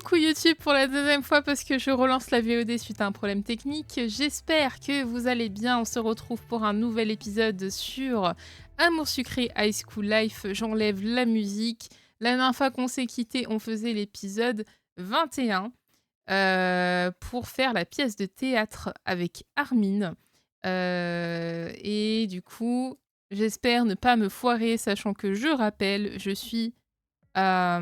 Coucou YouTube pour la deuxième fois parce que je relance la VOD suite à un problème technique. J'espère que vous allez bien. On se retrouve pour un nouvel épisode sur Amour sucré High School Life. J'enlève la musique. La dernière fois qu'on s'est quitté, on faisait l'épisode 21 pour faire la pièce de théâtre avec Armin. Et du coup, j'espère ne pas me foirer, sachant que je rappelle, je suis à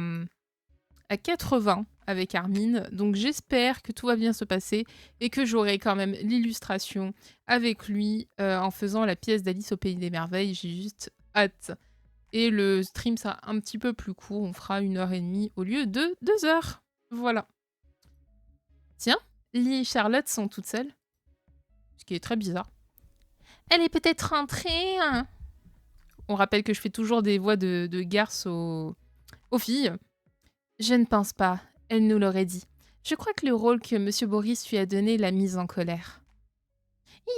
80 avec Armin, donc j'espère que tout va bien se passer et que j'aurai quand même l'illustration avec lui en faisant la pièce d'Alice au Pays des Merveilles. J'ai juste hâte. Et le stream sera un petit peu plus court, on fera 1h30 au lieu de 2h. Voilà. Tiens, Lee et Charlotte sont toutes seules, ce qui est très bizarre. Elle est peut-être rentrée, hein. On rappelle que je fais toujours des voix de garce aux filles. Je ne pense pas, elle nous l'aurait dit. Je crois que le rôle que Monsieur Boris lui a donné l'a mise en colère.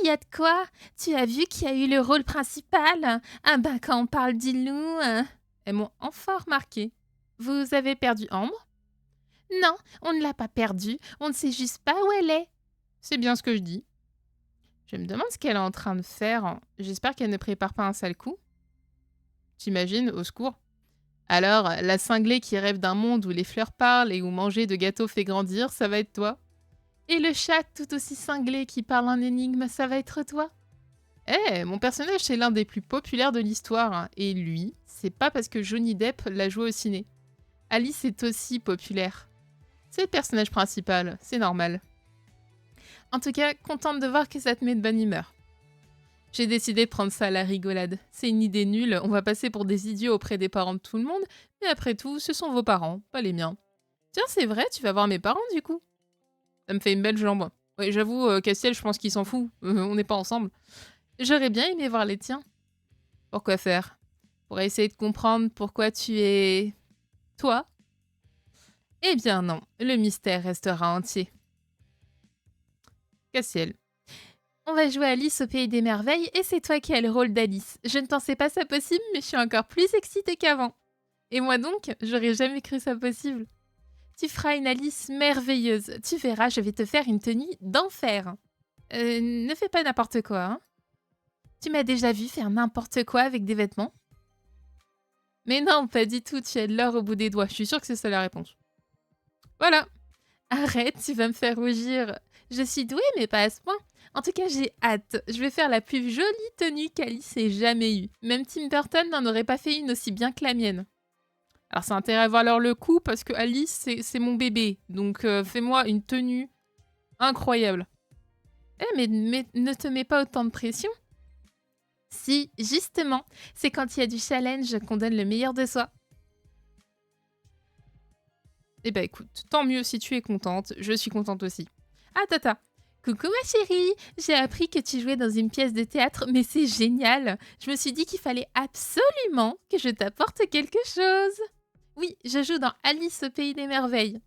Il y a de quoi? Tu as vu qui a eu le rôle principal? Ah ben quand on parle d'Ilou... Elles m'ont enfin remarqué. Vous avez perdu Ambre? Non, on ne l'a pas perdue, on ne sait juste pas où elle est. C'est bien ce que je dis. Je me demande ce qu'elle est en train de faire. J'espère qu'elle ne prépare pas un sale coup. T'imagines, au secours. Alors, la cinglée qui rêve d'un monde où les fleurs parlent et où manger de gâteaux fait grandir, ça va être toi. Et le chat tout aussi cinglé qui parle en énigme, ça va être toi. Eh, mon personnage, c'est l'un des plus populaires de l'histoire. Hein. Et lui, c'est pas parce que Johnny Depp l'a joué au ciné. Alice est aussi populaire. C'est le personnage principal, c'est normal. En tout cas, contente de voir que ça te met de bonne humeur. J'ai décidé de prendre ça à la rigolade. C'est une idée nulle, on va passer pour des idiots auprès des parents de tout le monde, mais après tout, ce sont vos parents, pas les miens. Tiens, c'est vrai, tu vas voir mes parents du coup. Ça me fait une belle jambe. Oui, j'avoue, Castiel, je pense qu'il s'en fout. On n'est pas ensemble. J'aurais bien aimé voir les tiens. Pourquoi faire? Pour essayer de comprendre pourquoi tu es... toi? Eh bien non, le mystère restera entier. Castiel. On va jouer Alice au Pays des Merveilles et c'est toi qui as le rôle d'Alice. Je ne pensais pas ça possible, mais je suis encore plus excitée qu'avant. Et moi donc, j'aurais jamais cru ça possible. Tu feras une Alice merveilleuse. Tu verras, je vais te faire une tenue d'enfer. Ne fais pas n'importe quoi, hein. Tu m'as déjà vu faire n'importe quoi avec des vêtements? Mais non, pas du tout, tu as de l'or au bout des doigts. Je suis sûre que c'est ça la réponse. Voilà. Arrête, tu vas me faire rougir. Je suis douée, mais pas à ce point. En tout cas, j'ai hâte. Je vais faire la plus jolie tenue qu'Alice ait jamais eue. Même Tim Burton n'en aurait pas fait une aussi bien que la mienne. Alors, c'est intérêt à valoir le coup parce que Alice, c'est mon bébé. Donc, fais-moi une tenue incroyable. Mais ne te mets pas autant de pression. Si, justement, c'est quand il y a du challenge qu'on donne le meilleur de soi. Eh ben écoute, tant mieux si tu es contente, je suis contente aussi. Ah Tata, coucou ma chérie, j'ai appris que tu jouais dans une pièce de théâtre, mais c'est génial. Je me suis dit qu'il fallait absolument que je t'apporte quelque chose. Oui, je joue dans Alice au Pays des Merveilles.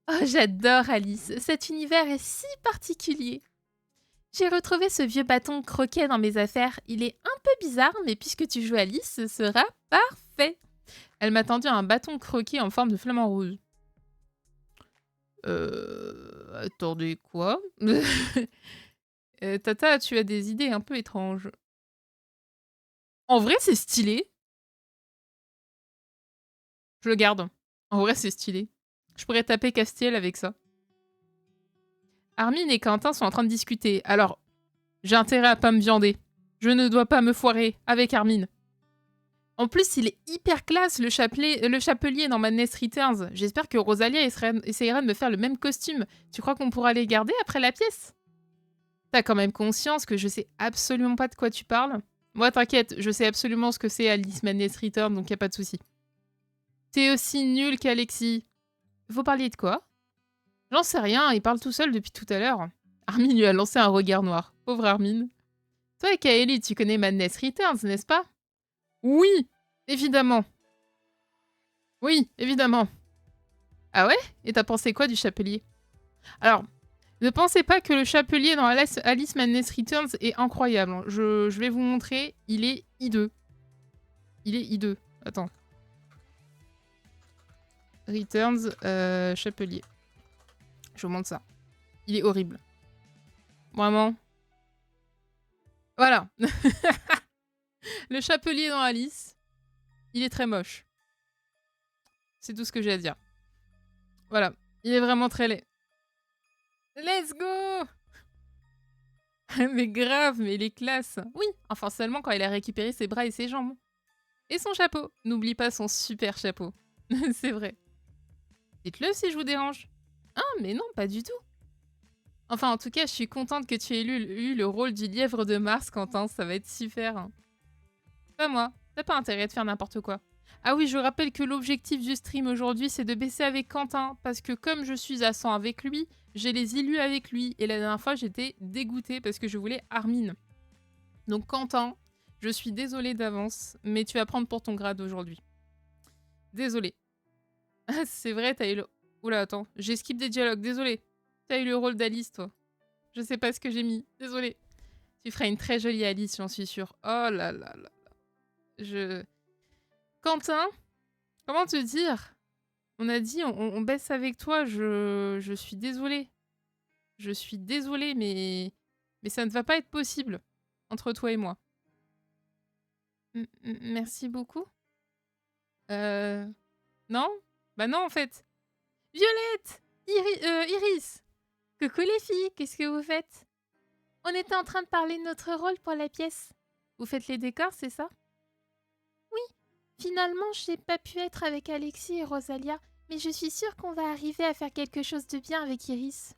Oh, j'adore Alice, cet univers est si particulier. J'ai retrouvé ce vieux bâton croquet dans mes affaires. Il est un peu bizarre, mais puisque tu joues Alice, ce sera parfait. Elle m'a tendu un bâton croquet en forme de flamant rose. Attendez, quoi? Tata, tu as des idées un peu étranges. En vrai, c'est stylé. Je le garde. En vrai, c'est stylé. Je pourrais taper Castiel avec ça. Armin et Quentin sont en train de discuter. Alors, j'ai intérêt à pas me viander. Je ne dois pas me foirer avec Armin. En plus, il est hyper classe, le chapelier dans Madness Returns. J'espère que Rosalia essaiera de me faire le même costume. Tu crois qu'on pourra les garder après la pièce? T'as quand même conscience que je sais absolument pas de quoi tu parles? Moi, t'inquiète, je sais absolument ce que c'est Alice Madness Returns, donc y a pas de souci. T'es aussi nul qu'Alexis. Vous parliez de quoi? J'en sais rien, il parle tout seul depuis tout à l'heure. Armin lui a lancé un regard noir. Pauvre Armin. Toi et Kaeli, tu connais Madness Returns, n'est-ce pas? Oui, évidemment. Oui, évidemment. Ah ouais? Et t'as pensé quoi du chapelier? Alors, ne pensez pas que le chapelier dans Alice Madness Returns est incroyable. Je vais vous montrer, il est hideux. Il est hideux. Attends. Returns, Chapelier. Je vous montre ça. Il est horrible. Vraiment. Voilà. Le Chapelier dans Alice, il est très moche. C'est tout ce que j'ai à dire. Voilà. Il est vraiment très laid. Let's go! Mais grave, mais il est classe. Oui, enfin seulement quand il a récupéré ses bras et ses jambes. Et son chapeau. N'oublie pas son super chapeau. C'est vrai. Dites-le si je vous dérange. Ah, mais non, pas du tout. Enfin, en tout cas, je suis contente que tu aies eu le rôle du lièvre de Mars, Quentin. Ça va être super. Pas moi. T'as pas intérêt de faire n'importe quoi. Ah oui, je rappelle que l'objectif du stream aujourd'hui, c'est de baisser avec Quentin. Parce que comme je suis à 100 avec lui, j'ai les élus avec lui. Et la dernière fois, j'étais dégoûtée parce que je voulais Armin. Donc Quentin, je suis désolée d'avance, mais tu vas prendre pour ton grade aujourd'hui. Désolée. C'est vrai, t'as eu le... Oula, attends, j'ai skip des dialogues, désolée. T'as eu le rôle d'Alice, toi. Je sais pas ce que j'ai mis, désolée. Tu feras une très jolie Alice, j'en suis sûre. Oh là là là. Quentin, comment te dire? On a dit, on baisse avec toi, je suis désolée. Je suis désolée, mais ça ne va pas être possible entre toi et moi. Merci beaucoup. Non? Bah non, en fait. Violette! Iris! Coucou les filles, qu'est-ce que vous faites? On était en train de parler de notre rôle pour la pièce. Vous faites les décors, c'est ça? Oui. Finalement, j'ai pas pu être avec Alexis et Rosalia, mais je suis sûre qu'on va arriver à faire quelque chose de bien avec Iris.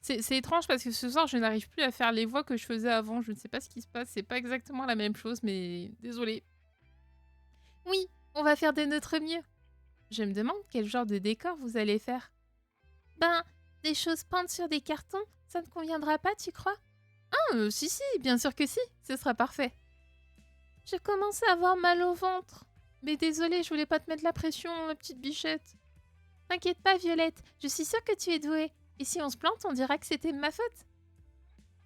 C'est étrange parce que ce soir, je n'arrive plus à faire les voix que je faisais avant. Je ne sais pas ce qui se passe, c'est pas exactement la même chose, mais désolée. Oui, on va faire de notre mieux. Je me demande quel genre de décor vous allez faire. Ben, des choses peintes sur des cartons, ça ne conviendra pas, tu crois? Ah, si, bien sûr que si, ce sera parfait. Je commence à avoir mal au ventre. Mais désolée, je voulais pas te mettre la pression, ma petite bichette. T'inquiète pas, Violette, je suis sûre que tu es douée. Et si on se plante, on dira que c'était de ma faute.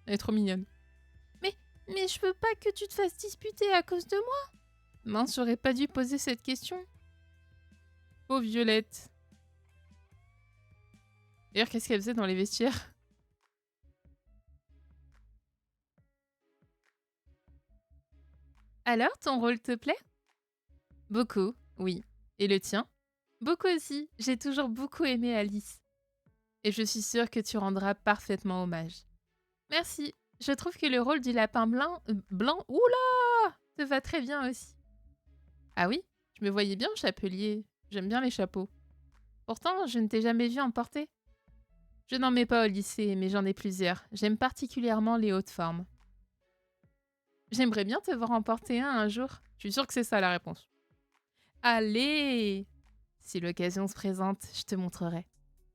Elle est trop mignonne. Mais je veux pas que tu te fasses disputer à cause de moi. Mince, j'aurais pas dû poser cette question. Pauvre Violette. D'ailleurs, qu'est-ce qu'elle faisait dans les vestiaires? Alors, ton rôle te plaît? Beaucoup, oui. Et le tien? Beaucoup aussi. J'ai toujours beaucoup aimé Alice. Et je suis sûre que tu rendras parfaitement hommage. Merci. Je trouve que le rôle du lapin blanc, oula, te va très bien aussi. Ah oui? Je me voyais bien chapelier. J'aime bien les chapeaux. Pourtant, je ne t'ai jamais vu en porter. Je n'en mets pas au lycée, mais j'en ai plusieurs. J'aime particulièrement les hautes formes. J'aimerais bien te voir en porter un jour. Je suis sûre que c'est ça la réponse. Allez! Si l'occasion se présente, je te montrerai.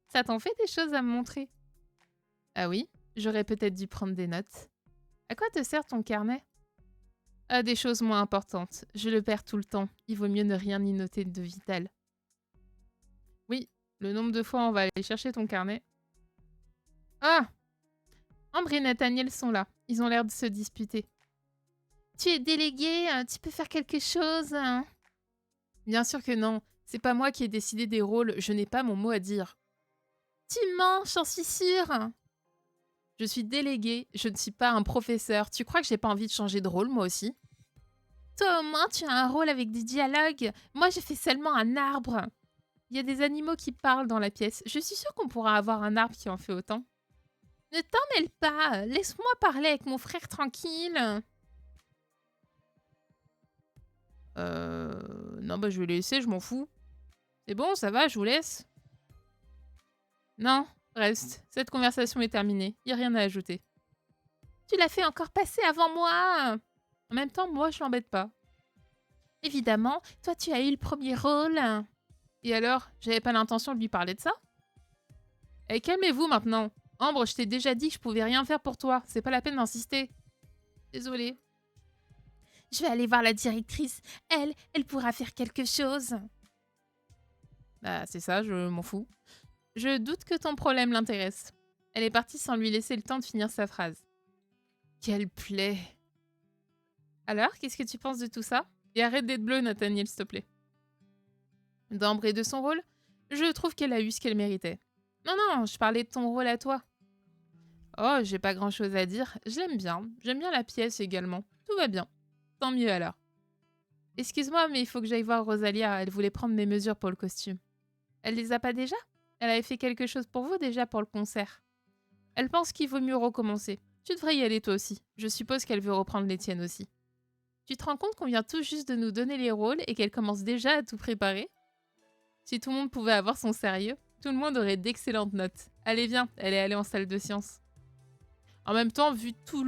Ça t'en fait des choses à me montrer? Ah oui? J'aurais peut-être dû prendre des notes. À quoi te sert ton carnet? À des choses moins importantes. Je le perds tout le temps. Il vaut mieux ne rien y noter de vital. Oui, le nombre de fois on va aller chercher ton carnet. Ah! Ambre et Nathaniel sont là. Ils ont l'air de se disputer. Tu es délégué, tu peux faire quelque chose. Bien sûr que non. C'est pas moi qui ai décidé des rôles. Je n'ai pas mon mot à dire. Tu mens, j'en suis sûre. Je suis déléguée, je ne suis pas un professeur. Tu crois que j'ai pas envie de changer de rôle, moi aussi? Toi, au moins, tu as un rôle avec des dialogues. Moi, j'ai fait seulement un arbre. Il y a des animaux qui parlent dans la pièce. Je suis sûre qu'on pourra avoir un arbre qui en fait autant. Ne t'en mêle pas. Laisse-moi parler avec mon frère tranquille. Non, bah je vais laisser, je m'en fous. C'est bon, ça va, je vous laisse. Non, reste. Cette conversation est terminée. Il n'y a rien à ajouter. Tu l'as fait encore passer avant moi. En même temps, moi, je l'embête pas. Évidemment, toi, tu as eu le premier rôle. Et alors, j'avais pas l'intention de lui parler de ça? Eh, calmez-vous maintenant. Ambre, je t'ai déjà dit que je pouvais rien faire pour toi. C'est pas la peine d'insister. Désolée. Je vais aller voir la directrice. Elle pourra faire quelque chose. Bah, c'est ça, je m'en fous. Je doute que ton problème l'intéresse. Elle est partie sans lui laisser le temps de finir sa phrase. Quelle plaie. Alors, qu'est-ce que tu penses de tout ça? Et arrête d'être bleu, Nathaniel, s'il te plaît. D'Ambre et de son rôle? Je trouve qu'elle a eu ce qu'elle méritait. Non, non, je parlais de ton rôle à toi. Oh, j'ai pas grand-chose à dire. J'aime bien. J'aime bien la pièce également. Tout va bien. Tant mieux alors. Excuse-moi, mais il faut que j'aille voir Rosalia. Elle voulait prendre mes mesures pour le costume. Elle les a pas déjà? Elle avait fait quelque chose pour vous déjà pour le concert. Elle pense qu'il vaut mieux recommencer. Tu devrais y aller toi aussi. Je suppose qu'elle veut reprendre les tiennes aussi. Tu te rends compte qu'on vient tout juste de nous donner les rôles et qu'elle commence déjà à tout préparer? Si tout le monde pouvait avoir son sérieux, tout le monde aurait d'excellentes notes. Allez, viens, elle est allée en salle de sciences. En même temps, vu tous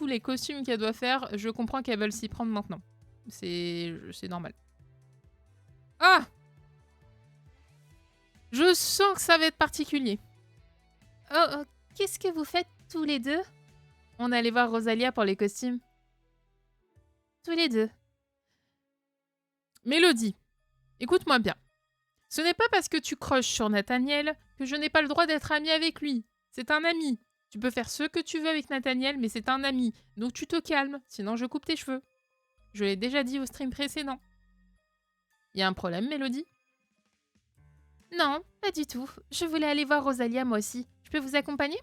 les costumes qu'elle doit faire, je comprends qu'elle veuille s'y prendre maintenant. C'est normal. Ah! Je sens que ça va être particulier. Oh, qu'est-ce que vous faites tous les deux? On allait voir Rosalia pour les costumes. Tous les deux. Mélodie, écoute-moi bien. Ce n'est pas parce que tu croches sur Nathaniel que je n'ai pas le droit d'être amie avec lui. C'est un ami. Tu peux faire ce que tu veux avec Nathaniel, mais c'est un ami. Donc tu te calmes, sinon je coupe tes cheveux. Je l'ai déjà dit au stream précédent. Y a un problème, Mélodie? Non, pas du tout. Je voulais aller voir Rosalia moi aussi. Je peux vous accompagner?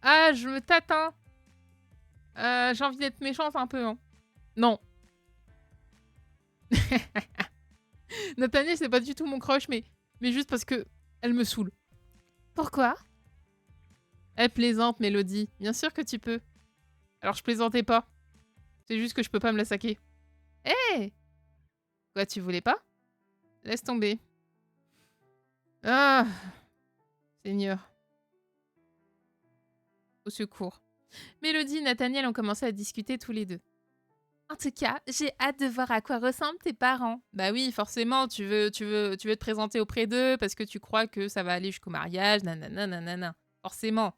Ah, je me tâte, hein. J'ai envie d'être méchante un peu, hein. Non. Nathaniel, c'est pas du tout mon crush, mais juste parce que elle me saoule. Pourquoi? Elle plaisante, Mélodie. Bien sûr que tu peux. Alors je plaisantais pas. C'est juste que je peux pas me la saquer. Hé! Quoi, tu voulais pas? Laisse tomber. Ah! Seigneur. Au secours. Mélodie et Nathaniel ont commencé à discuter tous les deux. En tout cas, j'ai hâte de voir à quoi ressemblent tes parents. Bah oui, forcément, tu veux te présenter auprès d'eux parce que tu crois que ça va aller jusqu'au mariage, nanana, nanana. Forcément.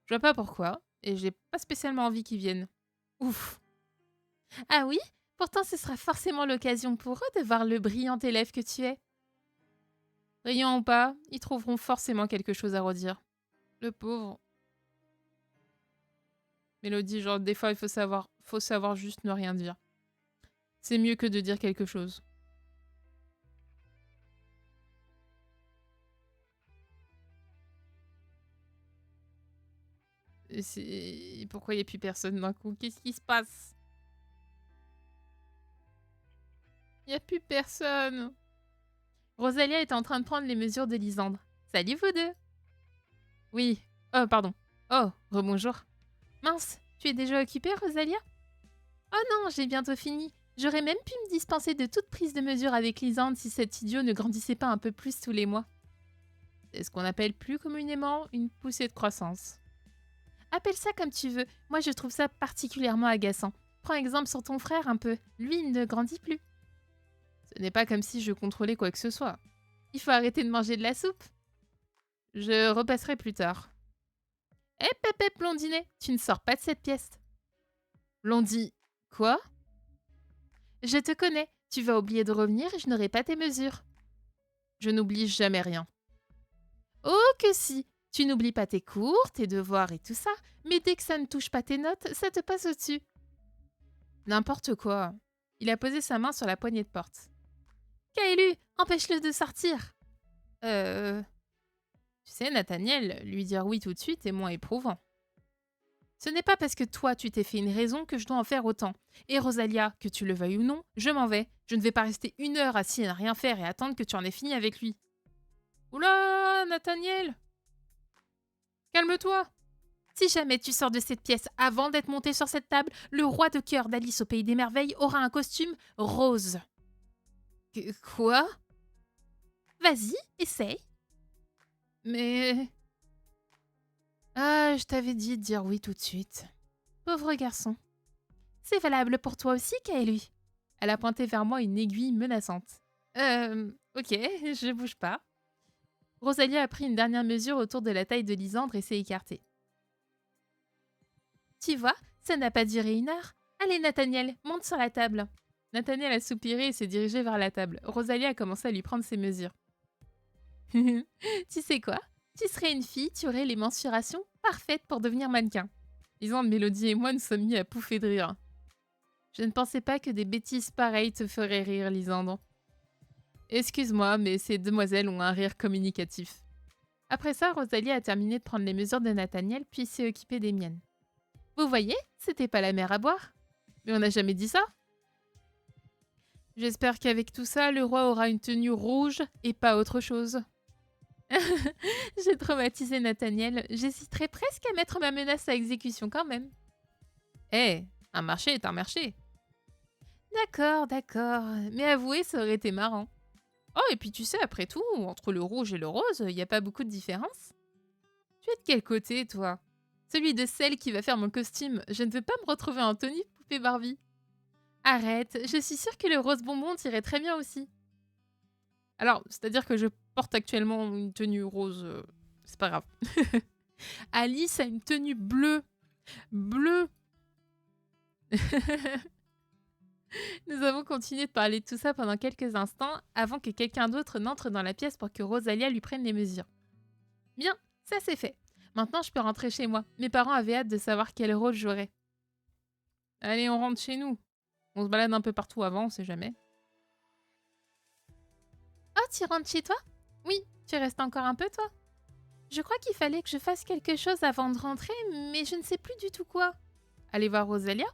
Je vois pas pourquoi, et j'ai pas spécialement envie qu'ils viennent. Ouf. Ah oui? Pourtant, ce sera forcément l'occasion pour eux de voir le brillant élève que tu es. Brillant ou pas, ils trouveront forcément quelque chose à redire. Le pauvre. Mélodie, genre, des fois, il faut savoir juste ne rien dire. C'est mieux que de dire quelque chose. Pourquoi il n'y a plus personne d'un coup? Qu'est-ce qui se passe? Il n'y a plus personne. Rosalia est en train de prendre les mesures de Lysandre. Salut vous deux. Oui. Oh, pardon. Oh, rebonjour. Mince, tu es déjà occupée, Rosalia? Oh non, j'ai bientôt fini. J'aurais même pu me dispenser de toute prise de mesure avec Lysandre si cet idiot ne grandissait pas un peu plus tous les mois. C'est ce qu'on appelle plus communément une poussée de croissance. Appelle ça comme tu veux. Moi, je trouve ça particulièrement agaçant. Prends exemple sur ton frère un peu. Lui, il ne grandit plus. Ce n'est pas comme si je contrôlais quoi que ce soit. Il faut arrêter de manger de la soupe. Je repasserai plus tard. Hé, Pépé Blondinet, tu ne sors pas de cette pièce. Blondie, quoi? Je te connais. Tu vas oublier de revenir et je n'aurai pas tes mesures. Je n'oublie jamais rien. Oh que si. Tu n'oublies pas tes cours, tes devoirs et tout ça, mais dès que ça ne touche pas tes notes, ça te passe au-dessus. N'importe quoi. Il a posé sa main sur la poignée de porte. Kaelu, empêche-le de sortir. Tu sais, Nathaniel, lui dire oui tout de suite est moins éprouvant. Ce n'est pas parce que toi tu t'es fait une raison que je dois en faire autant. Et Rosalia, que tu le veuilles ou non, je m'en vais. Je ne vais pas rester 1 heure assis à rien faire et attendre que tu en aies fini avec lui. Oula, Nathaniel! Calme-toi! Si jamais tu sors de cette pièce avant d'être monté sur cette table, le roi de cœur d'Alice au Pays des Merveilles aura un costume rose. Quoi? Vas-y, essaye. Mais... Ah, je t'avais dit de dire oui tout de suite. Pauvre garçon. C'est valable pour toi aussi, Kaelu. Elle a pointé vers moi une aiguille menaçante. Ok, je bouge pas. Rosalia a pris une dernière mesure autour de la taille de Lysandre et s'est écartée. Tu vois, ça n'a pas duré 1 heure. Allez, Nathaniel, monte sur la table. Nathaniel a soupiré et s'est dirigé vers la table. Rosalia a commencé à lui prendre ses mesures. Tu sais quoi? Tu serais une fille, tu aurais les mensurations parfaites pour devenir mannequin. Lysandre, Mélodie et moi nous sommes mis à pouffer de rire. Je ne pensais pas que des bêtises pareilles te feraient rire, Lisandre. Excuse-moi, mais ces demoiselles ont un rire communicatif. Après ça, Rosalie a terminé de prendre les mesures de Nathaniel, puis s'est occupée des miennes. Vous voyez, c'était pas la mer à boire. Mais on n'a jamais dit ça. J'espère qu'avec tout ça, le roi aura une tenue rouge et pas autre chose. J'ai traumatisé Nathaniel. J'hésiterais presque à mettre ma menace à exécution quand même. Eh, un marché est un marché. D'accord, d'accord. Mais avouez, ça aurait été marrant. Oh, et puis tu sais, après tout, entre le rouge et le rose, il n'y a pas beaucoup de différence. Tu es de quel côté, toi? Celui de celle qui va faire mon costume. Je ne veux pas me retrouver en tenue poupée Barbie. Arrête, je suis sûre que le rose bonbon t'irait très bien aussi. Alors, c'est-à-dire que je porte actuellement une tenue rose, c'est pas grave. Alice a une tenue bleue. Bleue. Nous avons continué de parler de tout ça pendant quelques instants avant que quelqu'un d'autre n'entre dans la pièce pour que Rosalia lui prenne les mesures. Bien, ça c'est fait. Maintenant, je peux rentrer chez moi. Mes parents avaient hâte de savoir quel rôle j'aurais. Allez, on rentre chez nous. On se balade un peu partout avant, on sait jamais. Oh, tu rentres chez toi? Oui, tu restes encore un peu, toi? Je crois qu'il fallait que je fasse quelque chose avant de rentrer, mais je ne sais plus du tout quoi. Aller voir Rosalia?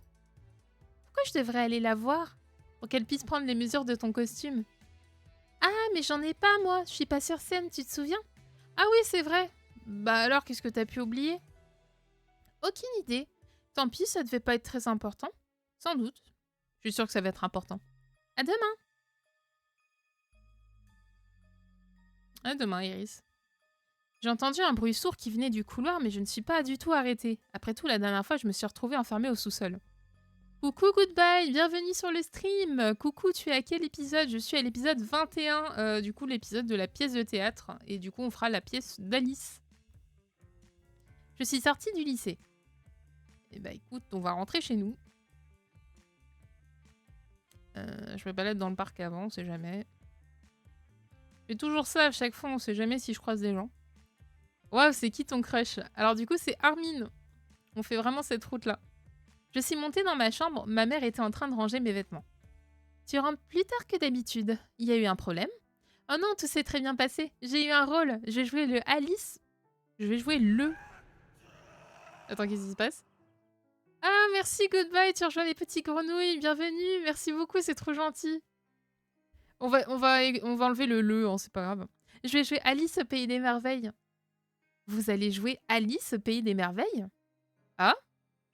Pourquoi je devrais aller la voir? Pour qu'elle puisse prendre les mesures de ton costume. Ah, mais j'en ai pas, moi. Je suis pas sur scène, tu te souviens? Ah oui, c'est vrai. Bah alors, qu'est-ce que t'as pu oublier? Aucune idée. Tant pis, ça devait pas être très important. Sans doute. Je suis sûre que ça va être important. À demain. À demain, Iris. J'ai entendu un bruit sourd qui venait du couloir, mais je ne suis pas du tout arrêtée. Après tout, la dernière fois, je me suis retrouvée enfermée au sous-sol. Coucou Goodbye, bienvenue sur le stream. Coucou, tu es à quel épisode? Je suis à l'épisode 21, du coup l'épisode de la pièce de théâtre. Et du coup, on fera la pièce d'Alice. Je suis sortie du lycée. Et bah écoute, on va rentrer chez nous. Je me balade dans le parc avant, on sait jamais. Je fais toujours ça à chaque fois, on sait jamais si je croise des gens. Waouh, c'est qui ton crush? Alors du coup, c'est Armin. On fait vraiment cette route-là. Je suis montée dans ma chambre, ma mère était en train de ranger mes vêtements. Tu rentres plus tard que d'habitude. Il y a eu un problème? Oh non, tout s'est très bien passé. J'ai eu un rôle. Je vais jouer le Alice. Je vais jouer le... Attends, qu'est-ce qui se passe? Ah, merci, Goodbye, tu rejoins les petits grenouilles. Bienvenue, merci beaucoup, c'est trop gentil. On va enlever le, hein, c'est pas grave. Je vais jouer Alice au Pays des Merveilles. Vous allez jouer Alice au Pays des Merveilles? Ah?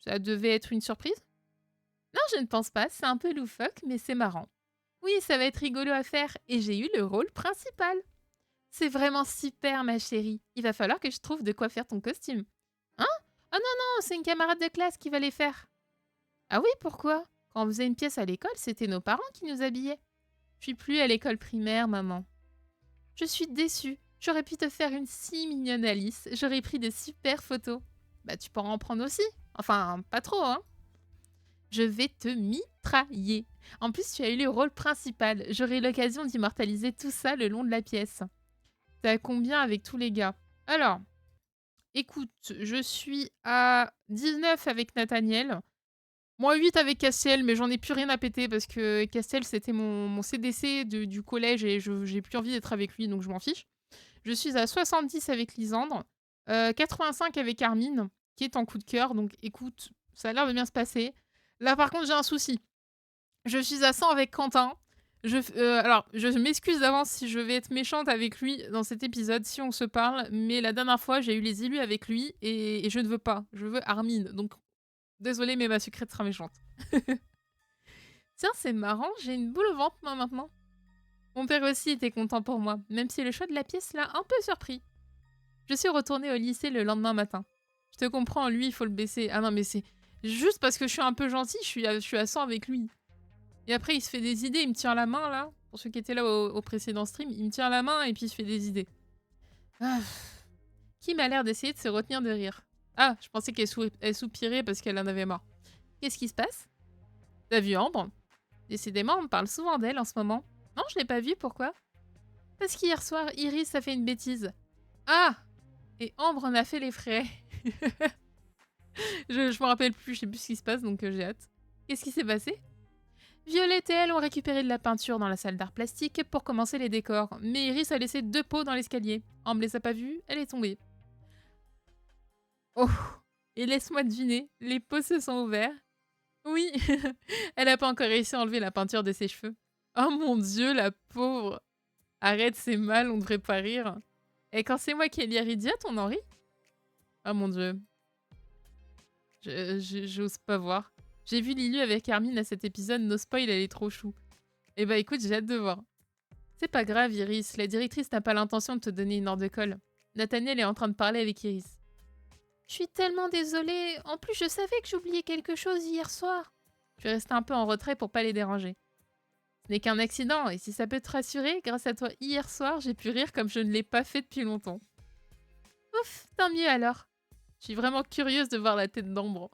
Ça devait être une surprise? Non, je ne pense pas, c'est un peu loufoque, mais c'est marrant. Oui, ça va être rigolo à faire, et j'ai eu le rôle principal. C'est vraiment super, ma chérie. Il va falloir que je trouve de quoi faire ton costume. Hein? Oh non, non, c'est une camarade de classe qui va les faire. Ah oui, pourquoi? Quand on faisait une pièce à l'école, c'était nos parents qui nous habillaient. Je suis plus à l'école primaire, maman. Je suis déçue. J'aurais pu te faire une si mignonne Alice. J'aurais pris de super photos. Bah, tu pourras en prendre aussi. Enfin, pas trop, hein. Je vais te mitrailler. En plus, tu as eu le rôle principal. J'aurai l'occasion d'immortaliser tout ça le long de la pièce. T'es à combien avec tous les gars? Alors, écoute, je suis à 19 avec Nathaniel. Moi, 8 avec Castiel, mais j'en ai plus rien à péter parce que Castiel, c'était mon CDC du collège et j'ai plus envie d'être avec lui, donc je m'en fiche. Je suis à 70 avec Lisandre, 85 avec Armin, qui est en coup de cœur, donc écoute, ça a l'air de bien se passer. Là, par contre, j'ai un souci. Je suis à 100 avec Quentin. Alors, je m'excuse d'avance si je vais être méchante avec lui dans cet épisode, si on se parle, mais la dernière fois, j'ai eu les élus avec lui et je ne veux pas. Je veux Armin, donc désolée, mais ma secrète sera méchante. Tiens, c'est marrant, j'ai une boule au ventre, moi, maintenant. Mon père aussi était content pour moi, même si le choix de la pièce l'a un peu surpris. Je suis retournée au lycée le lendemain matin. Je te comprends, lui, il faut le baisser. Ah non, mais c'est juste parce que je suis un peu gentille, je suis à 100 avec lui. Et après, il se fait des idées, il me tient la main, là. Pour ceux qui étaient là au précédent stream, il me tient la main et puis il se fait des idées. Ah. Qui m'a l'air d'essayer de se retenir de rire. Ah, je pensais qu'elle soupirait parce qu'elle en avait marre. Qu'est-ce qui se passe? T'as vu Ambre? Décidément, on me parle souvent d'elle en ce moment. Non, je l'ai pas vue, pourquoi? Parce qu'hier soir, Iris a fait une bêtise. Ah! Et Ambre en a fait les frais. Je me rappelle plus, je sais plus ce qui se passe, donc j'ai hâte. Qu'est-ce qui s'est passé? Violette et elle ont récupéré de la peinture dans la salle d'art plastique pour commencer les décors, mais Iris a laissé 2 pots dans l'escalier. Ambre les a pas vus, elle est tombée. Oh! Et laisse-moi deviner, les pots se sont ouverts. Oui, elle a pas encore réussi à enlever la peinture de ses cheveux. Oh mon Dieu, la pauvre! Arrête, c'est mal, on devrait pas rire. Et quand c'est moi qui ai l'air idiote, on en rit? Oh mon Dieu. J'ose pas voir. J'ai vu Lilu avec Hermine à cet épisode, no spoil, elle est trop chou. Eh bah écoute, j'ai hâte de voir. C'est pas grave, Iris, la directrice n'a pas l'intention de te donner une heure de colle. Nathaniel est en train de parler avec Iris. Je suis tellement désolée, en plus je savais que j'oubliais quelque chose hier soir. Je vais rester un peu en retrait pour pas les déranger. Ce n'est qu'un accident, et si ça peut te rassurer, grâce à toi hier soir, j'ai pu rire comme je ne l'ai pas fait depuis longtemps. Ouf, tant mieux alors. Je suis vraiment curieuse de voir la tête d'Ambre.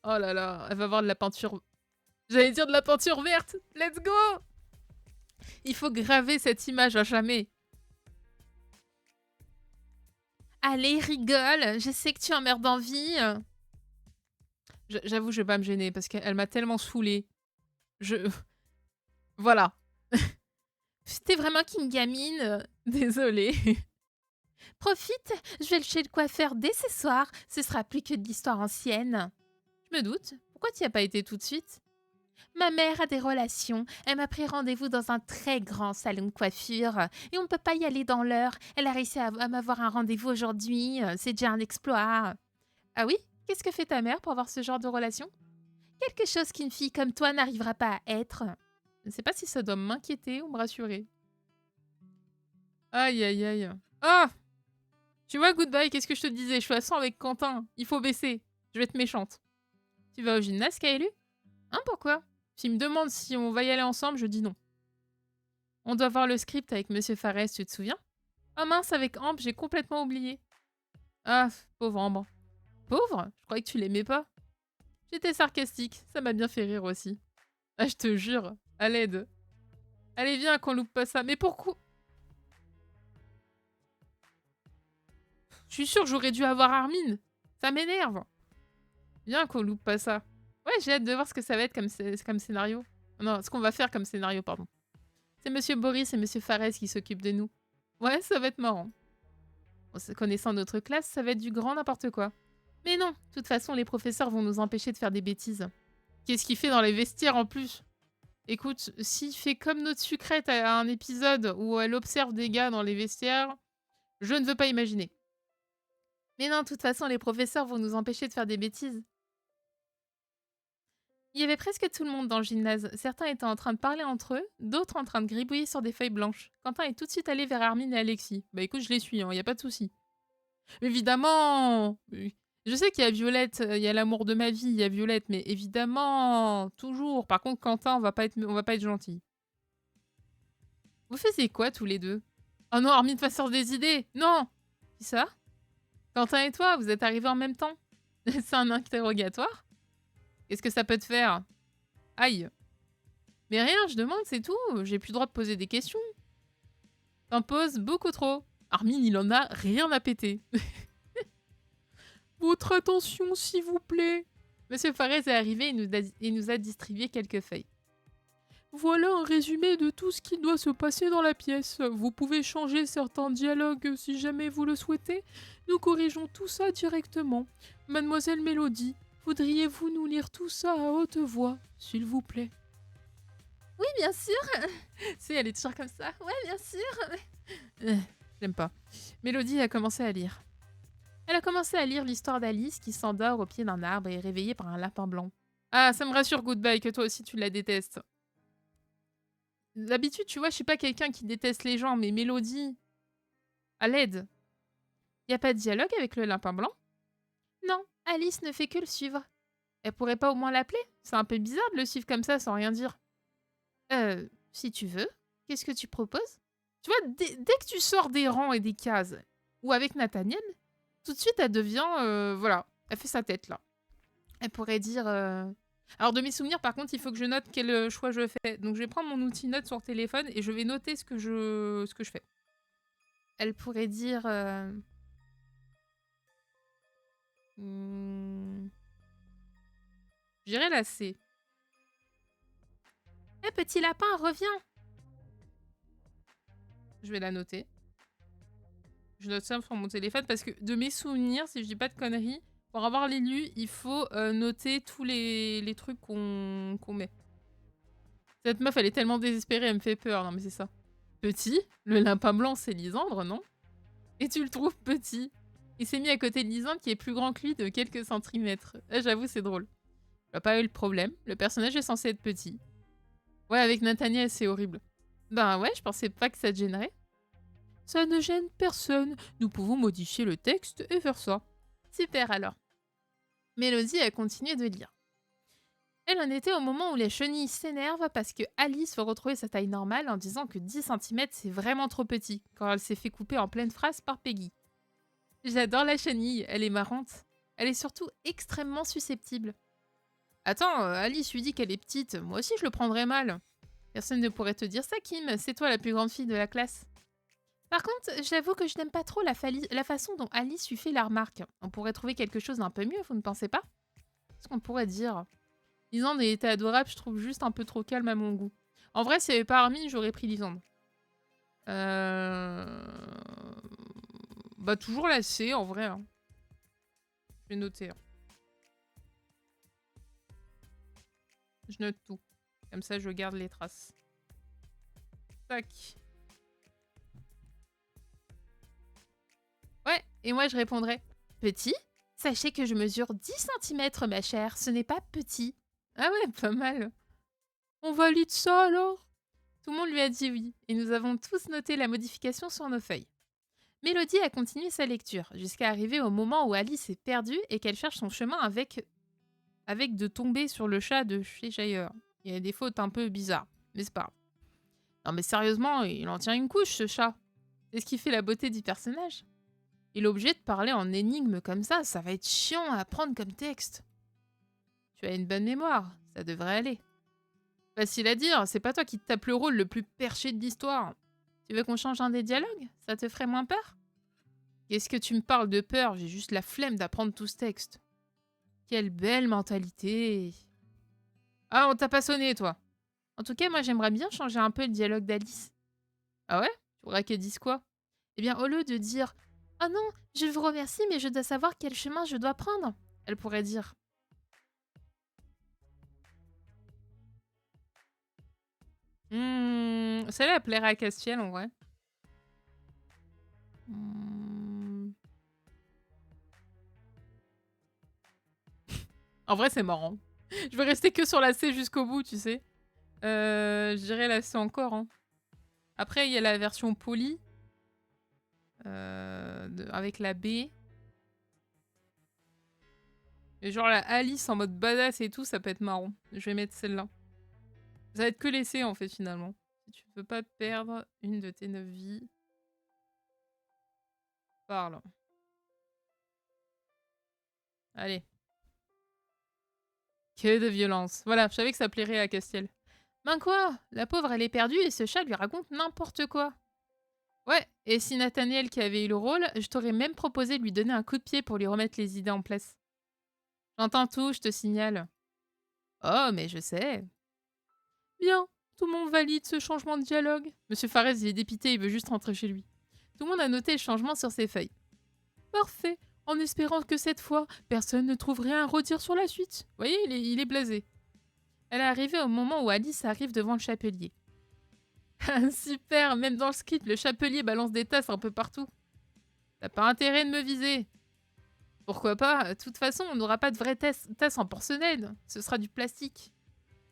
Oh là là, elle va avoir de la peinture... J'allais dire de la peinture verte. Let's go! Il faut graver cette image à jamais. Allez, rigole. Je sais que tu emmerdes d'envie. J'avoue, je vais pas me gêner parce qu'elle m'a tellement saoulée. Voilà. C'était vraiment qu'une gamine. Désolée. Profite, je vais chez le coiffeur dès ce soir. Ce sera plus que de l'histoire ancienne. Je me doute. Pourquoi tu n'y as pas été tout de suite? Ma mère a des relations. Elle m'a pris rendez-vous dans un très grand salon de coiffure. Et on ne peut pas y aller dans l'heure. Elle a réussi à m'avoir un rendez-vous aujourd'hui. C'est déjà un exploit. Ah oui? Qu'est-ce que fait ta mère pour avoir ce genre de relation? Quelque chose qu'une fille comme toi n'arrivera pas à être. Je ne sais pas si ça doit m'inquiéter ou me rassurer. Aïe, aïe, aïe. Ah! Tu vois, Goodbye, qu'est-ce que je te disais? Je suis à 100 avec Quentin. Il faut baisser. Je vais être méchante. Tu vas au gymnase, Kaelu? Hein, pourquoi? S'il me demande si on va y aller ensemble, je dis non. On doit voir le script avec Monsieur Fares, tu te souviens? Ah mince, avec Ambre, j'ai complètement oublié. Ah, pauvre Ambre. Pauvre? Je croyais que tu l'aimais pas. J'étais sarcastique, ça m'a bien fait rire aussi. Ah, je te jure, à l'aide. Allez, viens qu'on loupe pas ça. Mais pourquoi? Je suis sûre que j'aurais dû avoir Armin. Ça m'énerve. Viens qu'on loupe pas ça. Ouais, j'ai hâte de voir ce que ça va être comme scénario. Non, ce qu'on va faire comme scénario, pardon. C'est Monsieur Boris et Monsieur Fares qui s'occupent de nous. Ouais, ça va être marrant. Connaissant notre classe, ça va être du grand n'importe quoi. Mais non, de toute façon, les professeurs vont nous empêcher de faire des bêtises. Qu'est-ce qu'il fait dans les vestiaires en plus? Écoute, s'il fait comme notre sucrète à un épisode où elle observe des gars dans les vestiaires, je ne veux pas imaginer. Mais non, de toute façon, les professeurs vont nous empêcher de faire des bêtises. Il y avait presque tout le monde dans le gymnase. Certains étaient en train de parler entre eux, d'autres en train de gribouiller sur des feuilles blanches. Quentin est tout de suite allé vers Armine et Alexis. Bah écoute, je les suis, y a pas de souci. Évidemment! Je sais qu'il y a Violette, il y a l'amour de ma vie, il y a Violette, mais évidemment, toujours. Par contre, Quentin, on va pas être gentil. Vous faisiez quoi tous les deux? Oh non, Armine va sortir des idées! Non! Qui ça? Quentin et toi, vous êtes arrivés en même temps? C'est un interrogatoire? Qu'est-ce que ça peut te faire? Aïe! Mais rien, je demande, c'est tout. J'ai plus le droit de poser des questions. T'en poses beaucoup trop. Armin, il en a rien à péter. Votre attention, s'il vous plaît. Monsieur Fares est arrivé et nous a distribué quelques feuilles. Voilà un résumé de tout ce qui doit se passer dans la pièce. Vous pouvez changer certains dialogues si jamais vous le souhaitez. Nous corrigeons tout ça directement. Mademoiselle Mélodie, voudriez-vous nous lire tout ça à haute voix, s'il vous plaît? Oui, bien sûr. Si, elle est toujours comme ça. Ouais, bien sûr. J'aime pas. Mélodie a commencé à lire. Elle a commencé à lire l'histoire d'Alice qui s'endort au pied d'un arbre et est réveillée par un lapin blanc. Ah, ça me rassure, Goodbye, que toi aussi tu la détestes. D'habitude, tu vois, je suis pas quelqu'un qui déteste les gens, mais Mélodie, à l'aide. Y a pas de dialogue avec le lapin blanc? Non, Alice ne fait que le suivre. Elle pourrait pas au moins l'appeler? C'est un peu bizarre de le suivre comme ça sans rien dire. Si tu veux. Qu'est-ce que tu proposes? Tu vois, dès que tu sors des rangs et des cases, ou avec Nathaniel, tout de suite, elle devient... voilà, elle fait sa tête, là. Elle pourrait dire... Alors, de mes souvenirs, par contre, il faut que je note quel choix je fais. Donc, je vais prendre mon outil note sur téléphone et je vais noter ce que je fais. Elle pourrait dire... Je dirais la C. Hé, petit lapin, reviens. Je vais la noter. Je note ça sur mon téléphone parce que de mes souvenirs, si je dis pas de conneries, pour avoir l'élu, il faut noter tous les trucs qu'on met. Cette meuf, elle est tellement désespérée, elle me fait peur. Non, mais c'est ça. Petit, le lapin blanc, c'est Lysandre, non? Et tu le trouves petit. Il s'est mis à côté de Lysandre qui est plus grand que lui de quelques centimètres. J'avoue, c'est drôle. Il n'a pas eu le problème. Le personnage est censé être petit. Ouais, avec Nathaniel, c'est horrible. Ben ouais, je pensais pas que ça te gênerait. Ça ne gêne personne. Nous pouvons modifier le texte et faire ça. Super alors. Mélodie a continué de lire. Elle en était au moment où les chenilles s'énervent parce que Alice veut retrouver sa taille normale en disant que 10 cm c'est vraiment trop petit quand elle s'est fait couper en pleine phrase par Peggy. J'adore la chenille, elle est marrante. Elle est surtout extrêmement susceptible. Attends, Alice lui dit qu'elle est petite, moi aussi je le prendrais mal. Personne ne pourrait te dire ça, Kim, c'est toi la plus grande fille de la classe. Par contre, j'avoue que je n'aime pas trop la façon dont Alice lui fait la remarque. On pourrait trouver quelque chose d'un peu mieux, vous ne pensez pas? Qu'est-ce qu'on pourrait dire? Lisande était adorable, je trouve juste un peu trop calme à mon goût. En vrai, si elle avait pas Armin, j'aurais pris Lisande. Bah toujours la C, en vrai. Hein. Je vais noter. Hein. Je note tout. Comme ça, je garde les traces. Tac. Ouais, et moi, je répondrais. Petit? Sachez que je mesure 10 cm, ma chère. Ce n'est pas petit. Ah ouais, pas mal. On valide ça, alors? Tout le monde lui a dit oui, et nous avons tous noté la modification sur nos feuilles. Mélodie a continué sa lecture, jusqu'à arriver au moment où Alice est perdue et qu'elle cherche son chemin avec de tomber sur le chat de chez Jayer. Il y a des fautes un peu bizarres, mais c'est pas grave. Non mais sérieusement, il en tient une couche, ce chat. C'est ce qui fait la beauté du personnage. Il est obligé de parler en énigme comme ça va être chiant à apprendre comme texte. Tu as une bonne mémoire, ça devrait aller. Facile à dire, c'est pas toi qui te tapes le rôle le plus perché de l'histoire. Tu veux qu'on change un des dialogues? Ça te ferait moins peur? Qu'est-ce que tu me parles de peur? J'ai juste la flemme d'apprendre tout ce texte. Quelle belle mentalité. Ah, on t'a pas sonné, toi. En tout cas, moi, j'aimerais bien changer un peu le dialogue d'Alice. Ah ouais? Tu voudrais qu'elle dise quoi? Eh bien, au lieu de dire « Oh non, je vous remercie, mais je dois savoir quel chemin je dois prendre », elle pourrait dire celle-là, elle plairait à Castiel, en vrai. En vrai, c'est marrant. Je vais rester que sur la C jusqu'au bout, tu sais. Je dirais la C encore. Hein. Après, il y a la version polie. Avec la B. Et genre la Alice en mode badass et tout, ça peut être marrant. Je vais mettre celle-là. Ça va être que les C en fait, finalement. Si tu veux pas perdre une de tes 9 vies. Parle. Allez. Que de violence. Voilà, je savais que ça plairait à Castiel. Ben quoi? La pauvre, elle est perdue et ce chat lui raconte n'importe quoi. Ouais, et si Nathaniel qui avait eu le rôle, je t'aurais même proposé de lui donner un coup de pied pour lui remettre les idées en place. J'entends tout, je te signale. Oh, mais je sais. Bien, tout le monde valide ce changement de dialogue. Monsieur Farès, il est dépité, il veut juste rentrer chez lui. Tout le monde a noté le changement sur ses feuilles. Parfait, en espérant que cette fois, personne ne trouve rien à redire sur la suite. Vous voyez, il est blasé. Elle est arrivée au moment où Alice arrive devant le chapelier. Super, même dans le script, le chapelier balance des tasses un peu partout. T'as pas intérêt de me viser. Pourquoi pas? De toute façon, on n'aura pas de vraies tasses en porcelaine. Ce sera du plastique.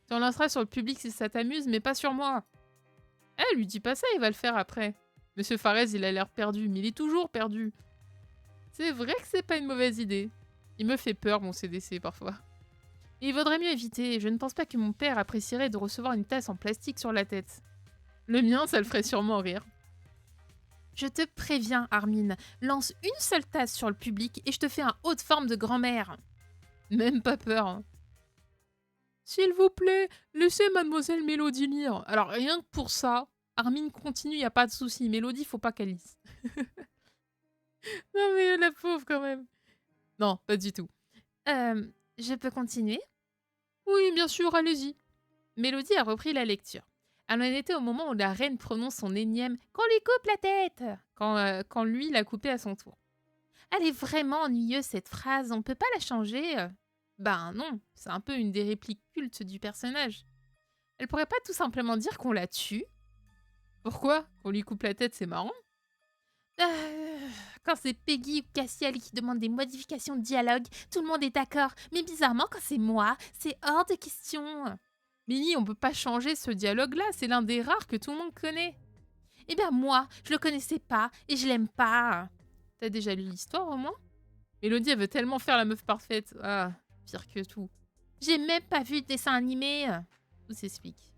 Tu en lanceras sur le public si ça t'amuse, mais pas sur moi. Eh, lui dis pas ça, il va le faire après. Monsieur Farès, il a l'air perdu, mais il est toujours perdu. C'est vrai que c'est pas une mauvaise idée. Il me fait peur, mon CDC, parfois. Il vaudrait mieux éviter. Je ne pense pas que mon père apprécierait de recevoir une tasse en plastique sur la tête. Le mien, ça le ferait sûrement rire. Je te préviens, Armin, lance une seule tasse sur le public et je te fais un haut de forme de grand-mère. Même pas peur. Hein. S'il vous plaît, laissez mademoiselle Mélodie lire. Alors rien que pour ça, Armin continue, y a pas de souci. Mélodie, faut pas qu'elle lise. Non mais la pauvre quand même. Non, pas du tout. Je peux continuer? Oui, bien sûr, allez-y. Mélodie a repris la lecture. Elle en était au moment où la reine prononce son énième « Qu'on lui coupe la tête !» quand lui l'a coupée à son tour. Elle est vraiment ennuyeuse cette phrase, on peut pas la changer. Ben non, c'est un peu une des répliques cultes du personnage. Elle pourrait pas tout simplement dire qu'on la tue? Pourquoi? Qu'on lui coupe la tête, c'est marrant. Quand c'est Peggy ou Cassiel qui demandent des modifications de dialogue, tout le monde est d'accord. Mais bizarrement, quand c'est moi, c'est hors de question. Mini, on peut pas changer ce dialogue-là, c'est l'un des rares que tout le monde connaît. Eh bien moi, je le connaissais pas et je l'aime pas. T'as déjà lu l'histoire au moins? Mélodie, elle veut tellement faire la meuf parfaite. Ah, pire que tout. J'ai même pas vu de dessin animé. Tout s'explique.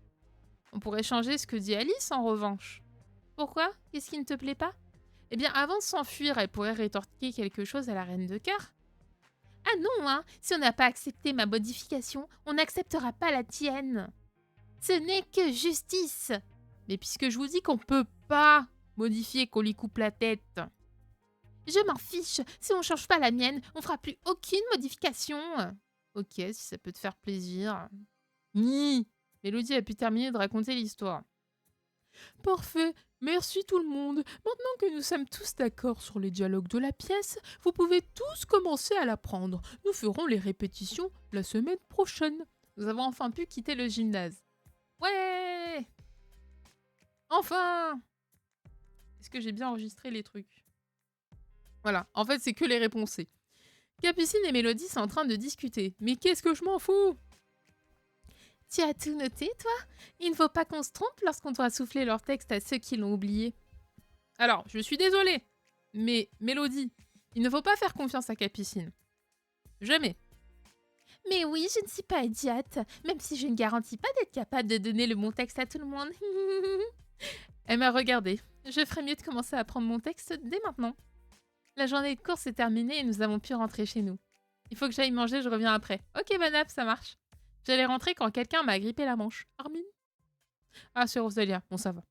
On pourrait changer ce que dit Alice en revanche. Pourquoi? Qu'est-ce qui ne te plaît pas? Eh bien, avant de s'enfuir, elle pourrait rétorquer quelque chose à la reine de cœur. Ah non, hein, si on n'a pas accepté ma modification, on n'acceptera pas la tienne. Ce n'est que justice. Mais puisque je vous dis qu'on peut pas modifier qu'on lui coupe la tête. Je m'en fiche, si on change pas la mienne, on fera plus aucune modification. Ok, si ça peut te faire plaisir. Ni. Mélodie a pu terminer de raconter l'histoire. Parfait, merci tout le monde. Maintenant que nous sommes tous d'accord sur les dialogues de la pièce, vous pouvez tous commencer à l'apprendre. Nous ferons les répétitions la semaine prochaine. Nous avons enfin pu quitter le gymnase. Ouais! Enfin! Est-ce que j'ai bien enregistré les trucs? Voilà, en fait, c'est que les réponses. Capucine et Mélodie sont en train de discuter. Mais qu'est-ce que je m'en fous? Tu as tout noté, toi? Il ne faut pas qu'on se trompe lorsqu'on doit souffler leur texte à ceux qui l'ont oublié. Alors, je suis désolée, mais Mélodie, il ne faut pas faire confiance à Capucine. Jamais. Mais oui, je ne suis pas idiote, même si je ne garantis pas d'être capable de donner le bon texte à tout le monde. Elle m'a regardée. Je ferais mieux de commencer à apprendre mon texte dès maintenant. La journée de course est terminée et nous avons pu rentrer chez nous. Il faut que j'aille manger, je reviens après. Ok, Banap, ça marche. J'allais rentrer quand quelqu'un m'a grippé la manche. Armin? Ah, c'est Rosalia. Bon, ça va.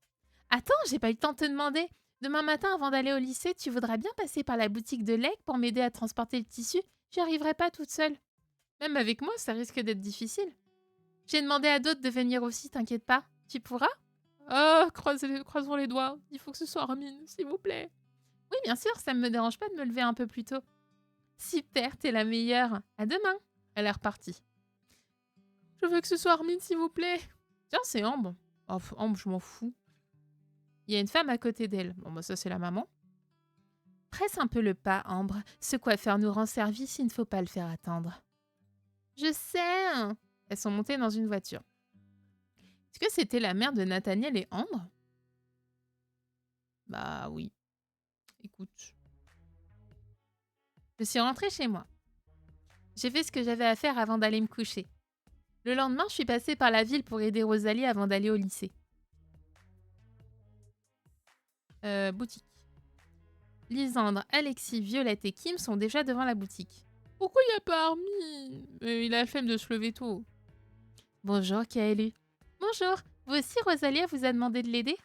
Attends, j'ai pas eu le temps de te demander. Demain matin, avant d'aller au lycée, tu voudras bien passer par la boutique de Lec pour m'aider à transporter le tissu? J'y arriverai pas toute seule. Même avec moi, ça risque d'être difficile. J'ai demandé à d'autres de venir aussi, t'inquiète pas. Tu pourras? Oh, croisons les doigts. Il faut que ce soit Armin, s'il vous plaît. Oui, bien sûr, ça ne me dérange pas de me lever un peu plus tôt. Super, t'es la meilleure. À demain. Elle est repartie. Je veux que ce soit Armin, s'il vous plaît. Tiens, c'est Ambre. Oh, Ambre, je m'en fous. Il y a une femme à côté d'elle. Bon, bah ça, c'est la maman. Presse un peu le pas, Ambre. Ce coiffeur nous rend service, il ne faut pas le faire attendre. Je sais. Elles sont montées dans une voiture. Est-ce que c'était la mère de Nathaniel et Ambre? Bah oui. Écoute. Je suis rentrée chez moi. J'ai fait ce que j'avais à faire avant d'aller me coucher. Le lendemain, je suis passée par la ville pour aider Rosalie avant d'aller au lycée. Boutique. Lisandre, Alexis, Violette et Kim sont déjà devant la boutique. Pourquoi il n'y a pas Armin? Il a la flemme de se lever tôt. Bonjour, Kaelu. Bonjour. Vous aussi, Rosalia vous a demandé de l'aider?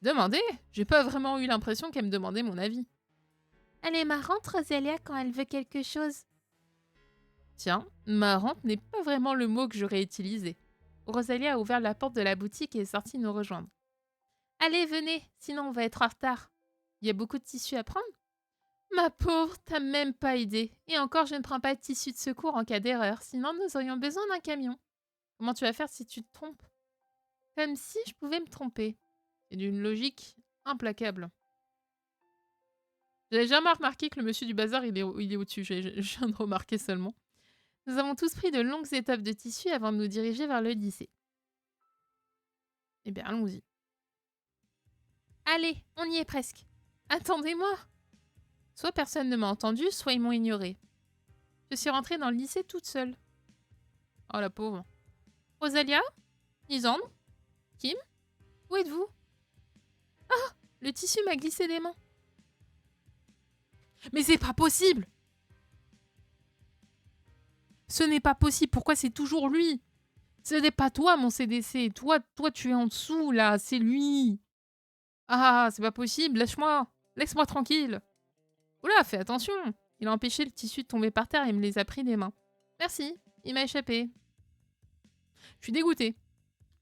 Demander? J'ai pas vraiment eu l'impression qu'elle me demandait mon avis. Elle est marrante, Rosalia, quand elle veut quelque chose. Tiens, marrante n'est pas vraiment le mot que j'aurais utilisé. Rosalia a ouvert la porte de la boutique et est sortie nous rejoindre. Allez, venez, sinon on va être en retard. Il y a beaucoup de tissus à prendre? Ma pauvre, t'as même pas idée. Et encore, je ne prends pas de tissu de secours en cas d'erreur, sinon nous aurions besoin d'un camion. Comment tu vas faire si tu te trompes? Comme si je pouvais me tromper. C'est d'une logique implacable. J'avais jamais remarqué que le monsieur du bazar, il est au-dessus. Je viens de remarquer seulement. Nous avons tous pris de longues étapes de tissu avant de nous diriger vers le lycée. Eh bien, allons-y. Allez, on y est presque. Attendez-moi. Soit personne ne m'a entendu, soit ils m'ont ignoré. Je suis rentrée dans le lycée toute seule. Oh la pauvre. Rosalia? Lisandre? Kim? Où êtes-vous? Ah! Le tissu m'a glissé des mains. Mais c'est pas possible! Ce n'est pas possible, pourquoi c'est toujours lui? Ce n'est pas toi mon CDC, toi tu es en dessous là, c'est lui. Ah, c'est pas possible, lâche-moi, laisse-moi tranquille. Oula, fais attention, il a empêché le tissu de tomber par terre et me les a pris des mains. Merci, il m'a échappé. Je suis dégoûtée.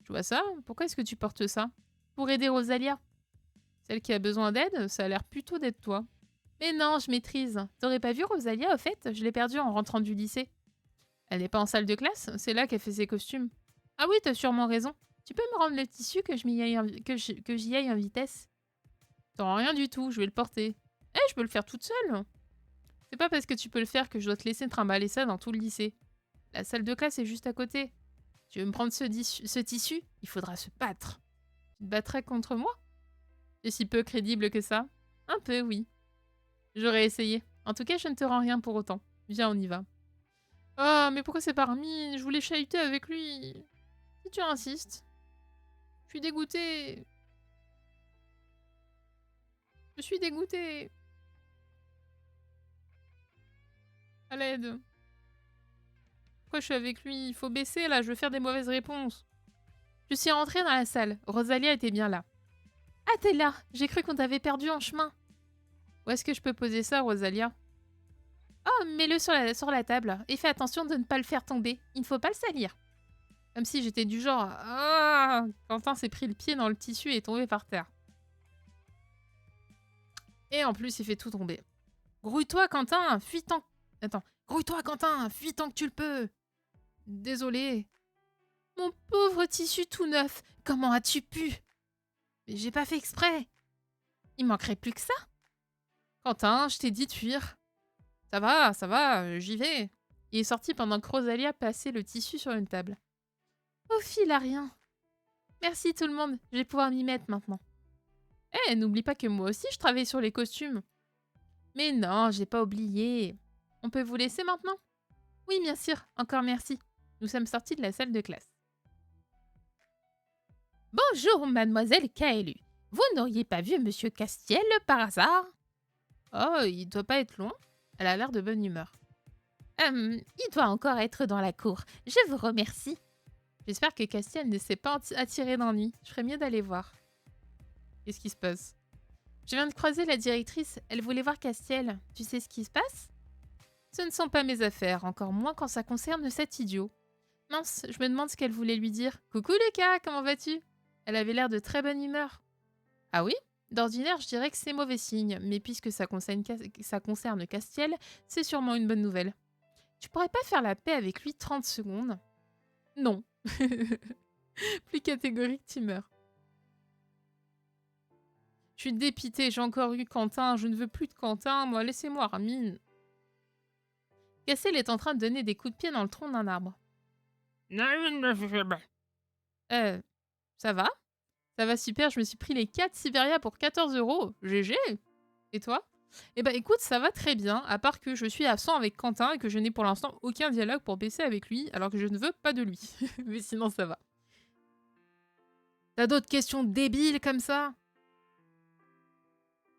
Je vois ça. Pourquoi est-ce que tu portes ça? Pour aider Rosalia. Celle qui a besoin d'aide, ça a l'air plutôt d'être toi. Mais non, je maîtrise. T'aurais pas vu Rosalia, au fait? Je l'ai perdue en rentrant du lycée. Elle n'est pas en salle de classe? C'est là qu'elle fait ses costumes. Ah oui, t'as sûrement raison. Tu peux me rendre le tissu que que j'y aille en vitesse? T'en rien du tout, je vais le porter. Eh, je peux le faire toute seule. C'est pas parce que tu peux le faire que je dois te laisser trimballer ça dans tout le lycée. La salle de classe est juste à côté. Tu veux me prendre ce tissu? Il faudra se battre. Tu te battrais contre moi? C'est si peu crédible que ça? Un peu, oui. J'aurais essayé. En tout cas, je ne te rends rien pour autant. Viens, on y va. Ah, mais pourquoi c'est pas Armin? Je voulais chahuter avec lui. Si tu insistes. Je suis dégoûtée. Je suis dégoûtée. À l'aide. Pourquoi je suis avec lui? Il faut baisser là, je veux faire des mauvaises réponses. Je suis rentrée dans la salle. Rosalia était bien là. Ah, t'es là. J'ai cru qu'on t'avait perdu en chemin. Où est-ce que je peux poser ça, Rosalia? Oh, mets-le sur la table. Et fais attention de ne pas le faire tomber. Il ne faut pas le salir. Comme si j'étais du genre... Ah, Quentin s'est pris le pied dans le tissu et est tombé par terre. Et en plus, il fait tout tomber. Grouille-toi, Quentin. Fuis tant... Attends. Grouille-toi, Quentin. Fuis tant que tu le peux. Désolé. Mon pauvre tissu tout neuf. Comment as-tu pu? Mais j'ai pas fait exprès. Il manquerait plus que ça. Quentin, je t'ai dit de fuir. Ça va, j'y vais. Il est sorti pendant que Rosalia passait le tissu sur une table. Oh, fil à rien. Merci tout le monde, je vais pouvoir m'y mettre maintenant. Eh, n'oublie pas que moi aussi je travaille sur les costumes. Mais non, j'ai pas oublié. On peut vous laisser maintenant? Oui, bien sûr, encore merci. Nous sommes sortis de la salle de classe. Bonjour, mademoiselle Kaelu. Vous n'auriez pas vu monsieur Castiel par hasard? Oh, il doit pas être loin. Elle a l'air de bonne humeur. Il doit encore être dans la cour. Je vous remercie. J'espère que Castiel ne s'est pas attiré d'ennui. Je ferais mieux d'aller voir. Qu'est-ce qui se passe? Je viens de croiser la directrice. Elle voulait voir Castiel. Tu sais ce qui se passe? Ce ne sont pas mes affaires, encore moins quand ça concerne cet idiot. Mince, je me demande ce qu'elle voulait lui dire. Coucou Lucas, comment vas-tu? Elle avait l'air de très bonne humeur. Ah oui? D'ordinaire, je dirais que c'est mauvais signe, mais puisque ça concerne Castiel, c'est sûrement une bonne nouvelle. Tu pourrais pas faire la paix avec lui 30 secondes? Non. Plus catégorique, tu meurs. Je suis dépitée, j'ai encore eu Quentin, je ne veux plus de Quentin, moi, laissez-moi Armin. Castiel est en train de donner des coups de pied dans le tronc d'un arbre. Ça va? Ça va super, je me suis pris les 4 Siberia pour 14 €. GG. Et toi? Eh ben écoute, ça va très bien, à part que je suis absent avec Quentin et que je n'ai pour l'instant aucun dialogue pour baisser avec lui, alors que je ne veux pas de lui. Mais sinon, ça va. T'as d'autres questions débiles comme ça?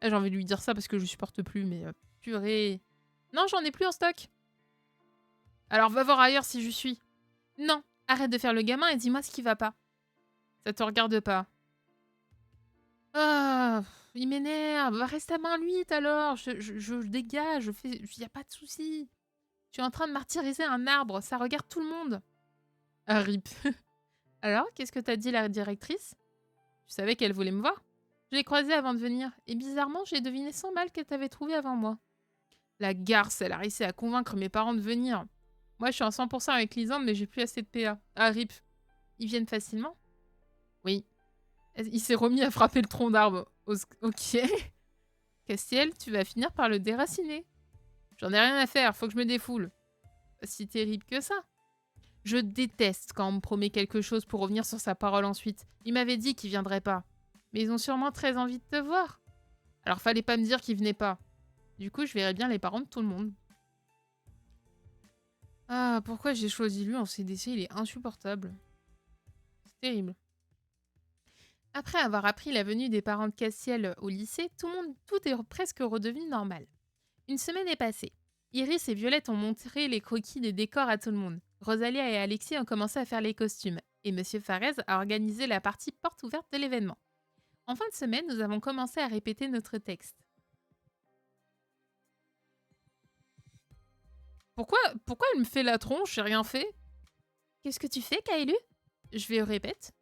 J'ai envie de lui dire ça parce que je supporte plus, mais purée. Non, j'en ai plus en stock. Alors va voir ailleurs si je suis. Non, arrête de faire le gamin et dis-moi ce qui va pas. Ça te regarde pas. Ah, il m'énerve. Reste à main 8 alors. Je dégage. Y a pas de souci. Tu es en train de martyriser un arbre. Ça regarde tout le monde. Ah, rip. Alors, qu'est-ce que t'as dit la directrice? Tu savais qu'elle voulait me voir? Je l'ai croisée avant de venir. Et bizarrement, j'ai deviné sans mal qu'elle t'avait trouvé avant moi. La garce, elle a réussi à convaincre mes parents de venir. Moi, je suis en 100% avec Lisande, mais j'ai plus assez de PA. Ah, rip. Ils viennent facilement? Oui. Il s'est remis à frapper le tronc d'arbre. Ok. Castiel, tu vas finir par le déraciner. J'en ai rien à faire, faut que je me défoule. Pas si terrible que ça. Je déteste quand on me promet quelque chose pour revenir sur sa parole ensuite. Il m'avait dit qu'il viendrait pas. Mais ils ont sûrement très envie de te voir. Alors fallait pas me dire qu'il venait pas. Du coup, je verrais bien les parents de tout le monde. Ah, pourquoi j'ai choisi lui en CDC? Il est insupportable. C'est terrible. Après avoir appris la venue des parents de Castiel au lycée, tout est presque redevenu normal. Une semaine est passée. Iris et Violette ont montré les croquis des décors à tout le monde. Rosalia et Alexis ont commencé à faire les costumes. Et Monsieur Farez a organisé la partie porte ouverte de l'événement. En fin de semaine, nous avons commencé à répéter notre texte. Pourquoi elle me fait la tronche? J'ai rien fait. Qu'est-ce que tu fais, Kaelu? Je vais au répète.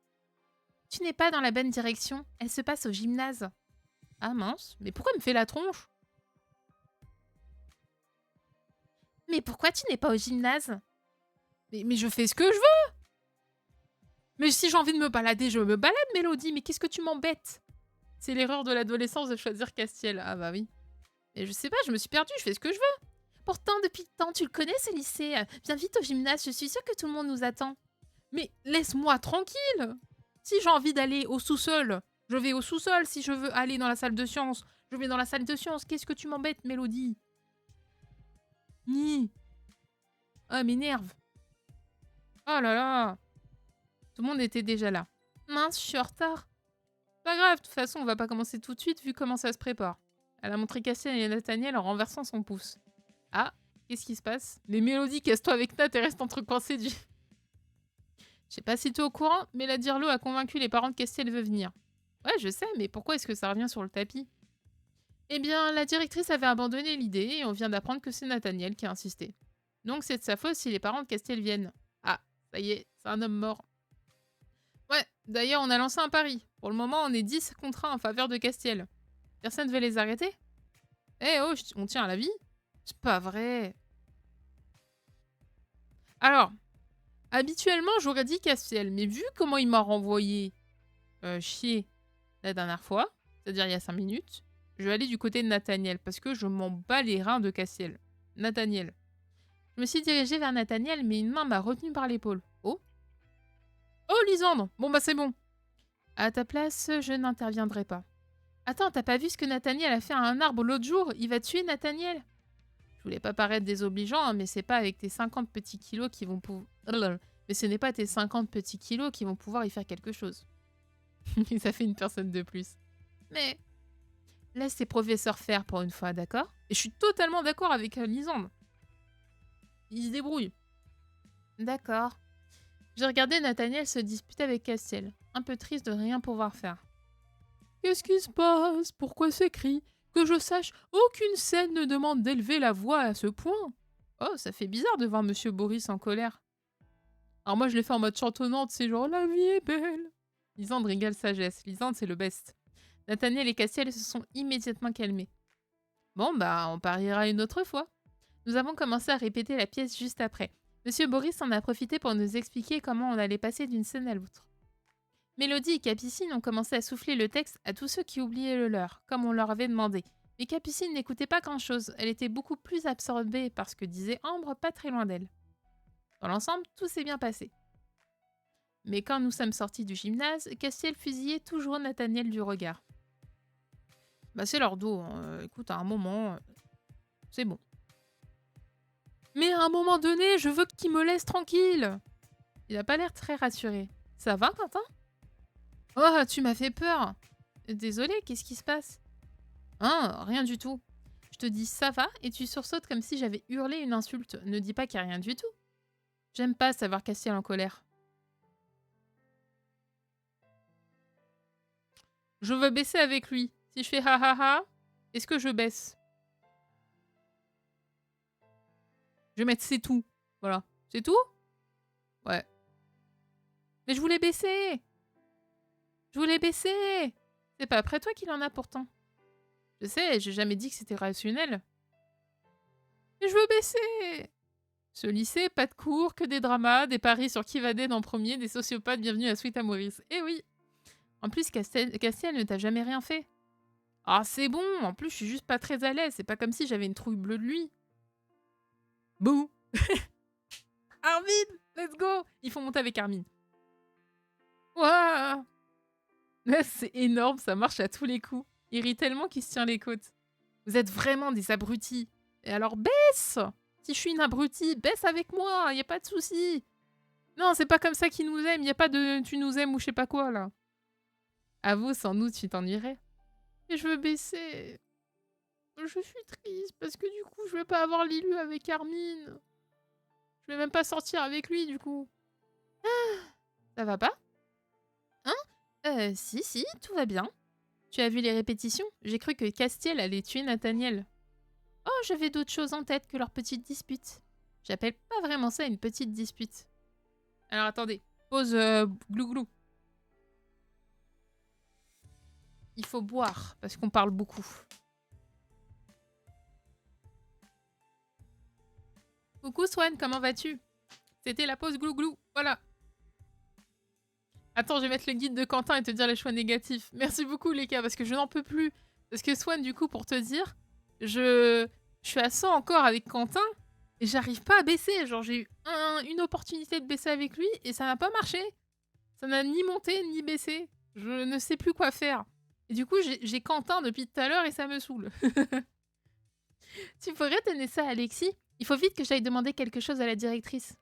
Tu n'es pas dans la bonne direction. Elle se passe au gymnase. Ah mince, mais pourquoi elle me fait la tronche? Mais pourquoi tu n'es pas au gymnase? Mais je fais ce que je veux. Mais si j'ai envie de me balader, je me balade, Mélodie. Mais qu'est-ce que tu m'embêtes? C'est l'erreur de l'adolescence de choisir Castiel. Ah bah oui. Mais je sais pas, je me suis perdue, je fais ce que je veux. Pourtant, depuis le temps, tu le connais, ce lycée. Viens vite au gymnase, je suis sûre que tout le monde nous attend. Mais laisse-moi tranquille. Si j'ai envie d'aller au sous-sol, je vais au sous-sol. Si je veux aller dans la salle de sciences, je vais dans la salle de sciences. Qu'est-ce que tu m'embêtes, Mélodie? Ni. Ah, m'énerve. Oh là là. Tout le monde était déjà là. Mince, je suis en retard. Pas grave, de toute façon, on va pas commencer tout de suite vu comment ça se prépare. Elle a montré Castiel et Nathaniel en renversant son pouce. Ah, qu'est-ce qui se passe? Les Mélodies, casse-toi avec Nat et reste entre coincés du... Je sais pas si tu es au courant, mais la Dirlo a convaincu les parents de Castiel veut venir. Ouais, je sais, mais pourquoi est-ce que ça revient sur le tapis? Eh bien, la directrice avait abandonné l'idée et on vient d'apprendre que c'est Nathaniel qui a insisté. Donc c'est de sa faute si les parents de Castiel viennent. Ah, ça y est, c'est un homme mort. Ouais, d'ailleurs, on a lancé un pari. Pour le moment, on est 10 contre 1 en faveur de Castiel. Personne veut les arrêter? Eh oh, on tient à la vie? C'est pas vrai. Alors, habituellement, j'aurais dit Castiel, mais vu comment il m'a renvoyé chier la dernière fois, c'est-à-dire il y a 5 minutes, je vais aller du côté de Nathaniel, parce que je m'en bats les reins de Castiel. Nathaniel. Je me suis dirigée vers Nathaniel, mais une main m'a retenue par l'épaule. Oh? Oh, Lisandre! Bon bah c'est bon. À ta place, je n'interviendrai pas. Attends, t'as pas vu ce que Nathaniel a fait à un arbre l'autre jour? Il va tuer Nathaniel. Je voulais pas paraître désobligeant, hein, mais c'est pas avec tes 50 petits kilos qui vont pouvoir... Mais ce n'est pas tes 50 petits kilos qui vont pouvoir y faire quelque chose. Ça fait une personne de plus. Mais laisse tes professeurs faire pour une fois, d'accord? Et je suis totalement d'accord avec Lisandre. Il se débrouille. D'accord. J'ai regardé Nathaniel se disputer avec Castiel, un peu triste de rien pouvoir faire. Qu'est-ce qui se passe? Pourquoi ces cris? Que je sache, aucune scène ne demande d'élever la voix à ce point. Oh, ça fait bizarre de voir Monsieur Boris en colère. Alors moi, je l'ai fait en mode chantonnante, c'est genre « La vie est belle ». Lisandre régale sagesse. Lisandre, c'est le best. Nathaniel et Castiel se sont immédiatement calmés. Bon, bah, on pariera une autre fois. Nous avons commencé à répéter la pièce juste après. Monsieur Boris en a profité pour nous expliquer comment on allait passer d'une scène à l'autre. Mélodie et Capucine ont commencé à souffler le texte à tous ceux qui oubliaient le leur, comme on leur avait demandé. Mais Capucine n'écoutait pas grand-chose, elle était beaucoup plus absorbée par ce que disait Ambre pas très loin d'elle. Dans l'ensemble, tout s'est bien passé. Mais quand nous sommes sortis du gymnase, Castiel fusillait toujours Nathaniel du regard. Bah c'est leur dos, hein. Écoute, à un moment, c'est bon. Mais à un moment donné, je veux qu'il me laisse tranquille. Il a pas l'air très rassuré. Ça va, Quentin? Oh, tu m'as fait peur. Désolée, qu'est-ce qui se passe? Hein, rien du tout. Je te dis ça va et tu sursautes comme si j'avais hurlé une insulte. Ne dis pas qu'il n'y a rien du tout. J'aime pas savoir Castiel en colère. Je veux baisser avec lui. Si je fais ha ha ha, est-ce que je baisse? Je vais mettre c'est tout. Voilà. C'est tout? Ouais. Mais je voulais baisser. Je voulais baisser. C'est pas après toi qu'il en a pourtant. Je sais, j'ai jamais dit que c'était rationnel. Mais je veux baisser. Ce lycée, pas de cours, que des dramas, des paris sur qui va dead en premier, des sociopathes, bienvenue à Sweet Amoris. Eh oui. En plus, Castiel ne t'a jamais rien fait. Ah, c'est bon. En plus, je suis juste pas très à l'aise. C'est pas comme si j'avais une trouille bleue de lui. Bouh. Armin, let's go. Il faut monter avec Armin. Waouh. C'est énorme, ça marche à tous les coups. Il rit tellement qu'il se tient les côtes. Vous êtes vraiment des abrutis. Et alors baisse. Si je suis une abrutie, baisse avec moi, y a pas de souci. Non, c'est pas comme ça qu'ils nous aiment, y a pas de tu nous aimes ou je sais pas quoi là. Avoue, sans nous, tu t'ennuierais. Et je veux baisser. Je suis triste parce que du coup, je vais pas avoir Lilu avec Armin. Je vais même pas sortir avec lui du coup. Ah, ça va pas? Hein? Si, tout va bien. Tu as vu les répétitions? J'ai cru que Castiel allait tuer Nathaniel. Oh, j'avais d'autres choses en tête que leur petite dispute. J'appelle pas vraiment ça une petite dispute. Alors attendez, pause glouglou. il faut boire, parce qu'on parle beaucoup. Coucou Swan, comment vas-tu? C'était la pause glouglou, voilà. Attends, je vais mettre le guide de Quentin et te dire les choix négatifs. Merci beaucoup les gars, parce que je n'en peux plus. Parce que Swan, du coup, pour te dire, je suis à 100 encore avec Quentin et j'arrive pas à baisser. Genre, j'ai eu une opportunité de baisser avec lui et ça n'a pas marché. Ça n'a ni monté ni baissé. Je ne sais plus quoi faire. Et du coup, j'ai Quentin depuis tout à l'heure et ça me saoule. Tu pourrais donner ça à Alexis? Il faut vite que j'aille demander quelque chose à la directrice.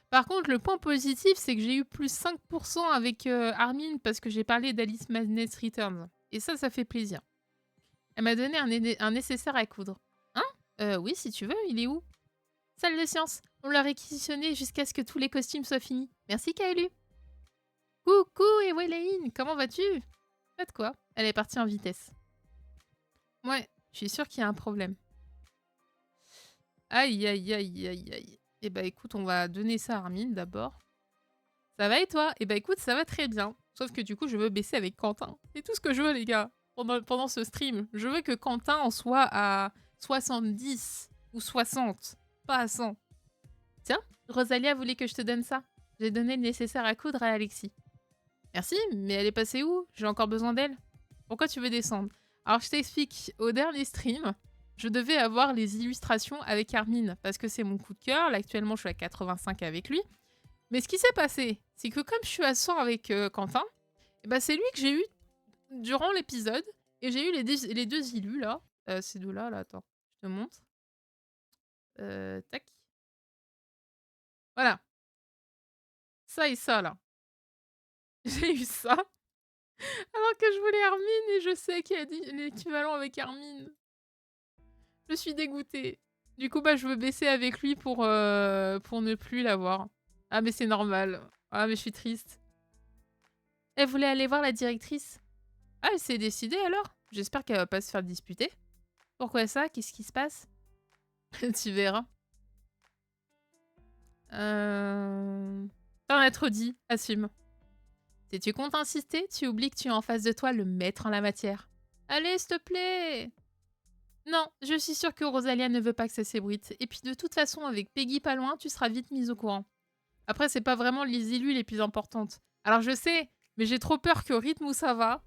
Par contre, le point positif, c'est que j'ai eu plus 5% avec Armin parce que j'ai parlé d'Alice Madness Returns. Et ça fait plaisir. Elle m'a donné un nécessaire à coudre. Hein? Oui, si tu veux, il est où? Salle de science. On l'a réquisitionné jusqu'à ce que tous les costumes soient finis. Merci, Kaelu. Coucou, Eweline, comment vas-tu? Pas de quoi. Elle est partie en vitesse. Ouais, je suis sûre qu'il y a un problème. Aïe, aïe, aïe, aïe, aïe. Eh bah écoute, on va donner ça à Armin d'abord. Ça va et toi? Eh bah écoute, ça va très bien. Sauf que du coup, je veux baisser avec Quentin. C'est tout ce que je veux, les gars, pendant ce stream. Je veux que Quentin en soit à 70 ou 60, pas à 100. Tiens, Rosalia voulait que je te donne ça. J'ai donné le nécessaire à coudre à Alexis. Merci, mais elle est passée où? J'ai encore besoin d'elle. Pourquoi tu veux descendre? Alors, je t'explique. Au dernier stream, je devais avoir les illustrations avec Armin parce que c'est mon coup de cœur. Là, actuellement, je suis à 85 avec lui. Mais ce qui s'est passé, c'est que comme je suis à 100 avec Quentin, eh ben, c'est lui que j'ai eu durant l'épisode. Et j'ai eu les deux illus, là. Ces deux-là, là, attends. Je te montre. Tac. Voilà. Ça et ça, là. J'ai eu ça. Alors que je voulais Armin et je sais qu'il y a l'équivalent avec Armin. Je suis dégoûtée. Du coup, bah, je veux baisser avec lui pour ne plus l'avoir. Ah, mais c'est normal. Ah, mais je suis triste. Elle voulait aller voir la directrice. Ah, elle s'est décidée alors? J'espère qu'elle va pas se faire disputer. Pourquoi ça? Qu'est-ce qui se passe? Tu verras. T'en as trop dit, assume. Si tu comptes insister, tu oublies que tu as en face de toi le maître en la matière. Allez, s'il te plaît! Non, je suis sûre que Rosalia ne veut pas que ça s'ébruite. Et puis de toute façon, avec Peggy pas loin, tu seras vite mise au courant. Après, c'est pas vraiment les élus les plus importantes. Alors je sais, mais j'ai trop peur qu'au rythme où ça va,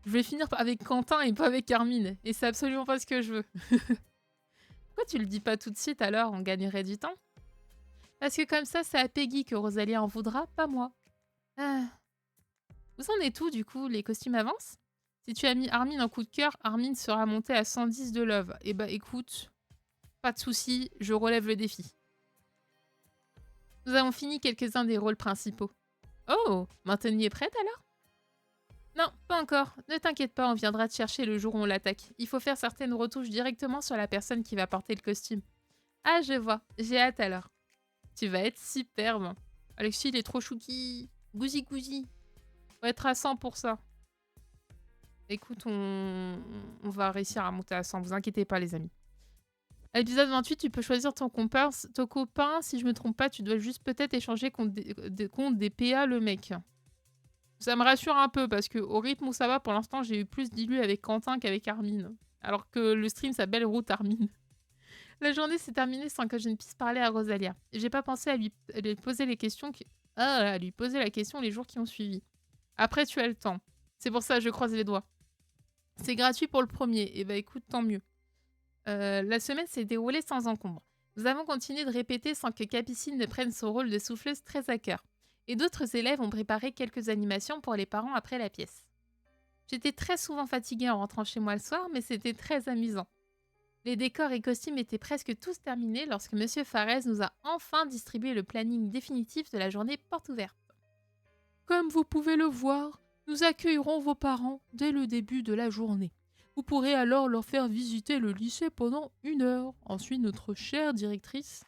je vais finir avec Quentin et pas avec Carmine. Et c'est absolument pas ce que je veux. Pourquoi tu le dis pas tout de suite alors? On gagnerait du temps. Parce que comme ça, c'est à Peggy que Rosalia en voudra, pas moi. Ah. Vous en êtes où du coup? Les costumes avancent? Si tu as mis Armin en coup de cœur, Armin sera monté à 110 de love. Eh bah écoute, pas de soucis, je relève le défi. Nous avons fini quelques-uns des rôles principaux. Oh, maintenant est prête alors? Non, pas encore. Ne t'inquiète pas, on viendra te chercher le jour où on l'attaque. Il faut faire certaines retouches directement sur la personne qui va porter le costume. Ah, je vois. J'ai hâte alors. Tu vas être superbe. Alexis, il est trop chouki. Gousi gousi. Faut être à 100 pour ça. Écoute, on va réussir à monter à 100. Vous inquiétez pas, les amis. À l'épisode 28, tu peux choisir ton copain. Si je me trompe pas, tu dois juste peut-être échanger contre des PA, le mec. Ça me rassure un peu parce que au rythme où ça va, pour l'instant, j'ai eu plus d'illus avec Quentin qu'avec Armin. Alors que le stream s'appelle Route Armin. La journée s'est terminée sans que je ne puisse parler à Rosalia. J'ai pas pensé à lui poser les questions à lui poser la question les jours qui ont suivi. Après, tu as le temps. C'est pour ça que je croise les doigts. C'est gratuit pour le premier. Et bah écoute, tant mieux. La semaine s'est déroulée sans encombre. Nous avons continué de répéter sans que Capucine ne prenne son rôle de souffleuse très à cœur. Et d'autres élèves ont préparé quelques animations pour les parents après la pièce. J'étais très souvent fatiguée en rentrant chez moi le soir, mais c'était très amusant. Les décors et costumes étaient presque tous terminés lorsque Monsieur Farès nous a enfin distribué le planning définitif de la journée porte ouverte. Comme vous pouvez le voir, nous accueillerons vos parents dès le début de la journée. Vous pourrez alors leur faire visiter le lycée pendant 1 heure. Ensuite, notre chère directrice.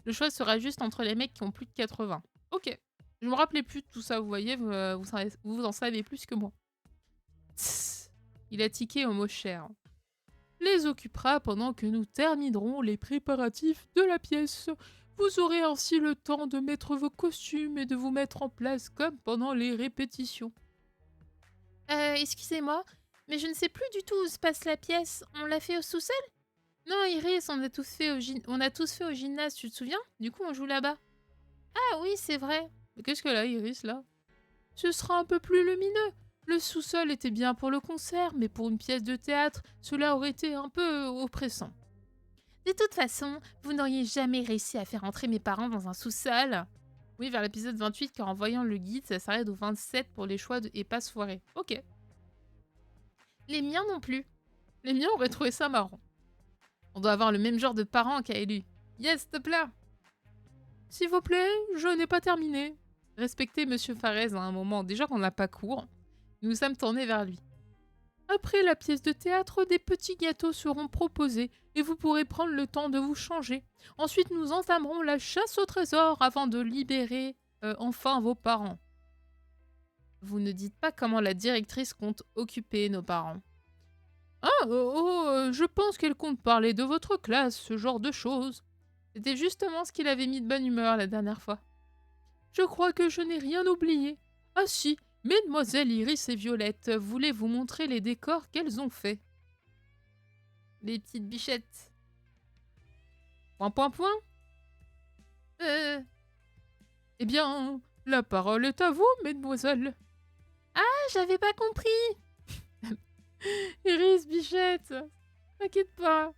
Le choix sera juste entre les mecs qui ont plus de 80. Ok. Je me rappelais plus de tout ça, vous voyez, vous en savez plus que moi. Tss, il a tiqué au mot cher. Les occupera pendant que nous terminerons les préparatifs de la pièce. Vous aurez ainsi le temps de mettre vos costumes et de vous mettre en place comme pendant les répétitions. Excusez-moi, Mais je ne sais plus du tout où se passe la pièce. On l'a fait au sous-sol? Non, Iris, on a tous fait au gymnase, tu te souviens? Du coup, on joue là-bas. Ah oui, c'est vrai. Mais qu'est-ce qu'elle a, Iris, là? Ce sera un peu plus lumineux. Le sous-sol était bien pour le concert, mais pour une pièce de théâtre, cela aurait été un peu oppressant. De toute façon, vous n'auriez jamais réussi à faire entrer mes parents dans un sous-sol. Oui, vers l'épisode 28, car en voyant le guide, ça s'arrête au 27 pour les choix et passe soirée. Ok. Les miens non plus. Les miens auraient trouvé ça marrant. On doit avoir le même genre de parents qu'a élu. Yes, s'il te plaît. S'il vous plaît, je n'ai pas terminé. Respectez Monsieur Farez à un moment, déjà qu'on n'a pas cours. Nous nous sommes tournés vers lui. Après la pièce de théâtre, des petits gâteaux seront proposés et vous pourrez prendre le temps de vous changer. Ensuite, nous entamerons la chasse au trésor avant de libérer enfin vos parents. Vous ne dites pas comment la directrice compte occuper nos parents. Ah, je pense qu'elle compte parler de votre classe, ce genre de choses. C'était justement ce qu'il avait mis de bonne humeur la dernière fois. Je crois que je n'ai rien oublié. Ah si, Mesdemoiselles Iris et Violette voulaient vous montrer les décors qu'elles ont faits. Les petites bichettes. Point, point, point. Eh bien, la parole est à vous, mesdemoiselles. Ah, j'avais pas compris. Iris, bichette, t'inquiète pas.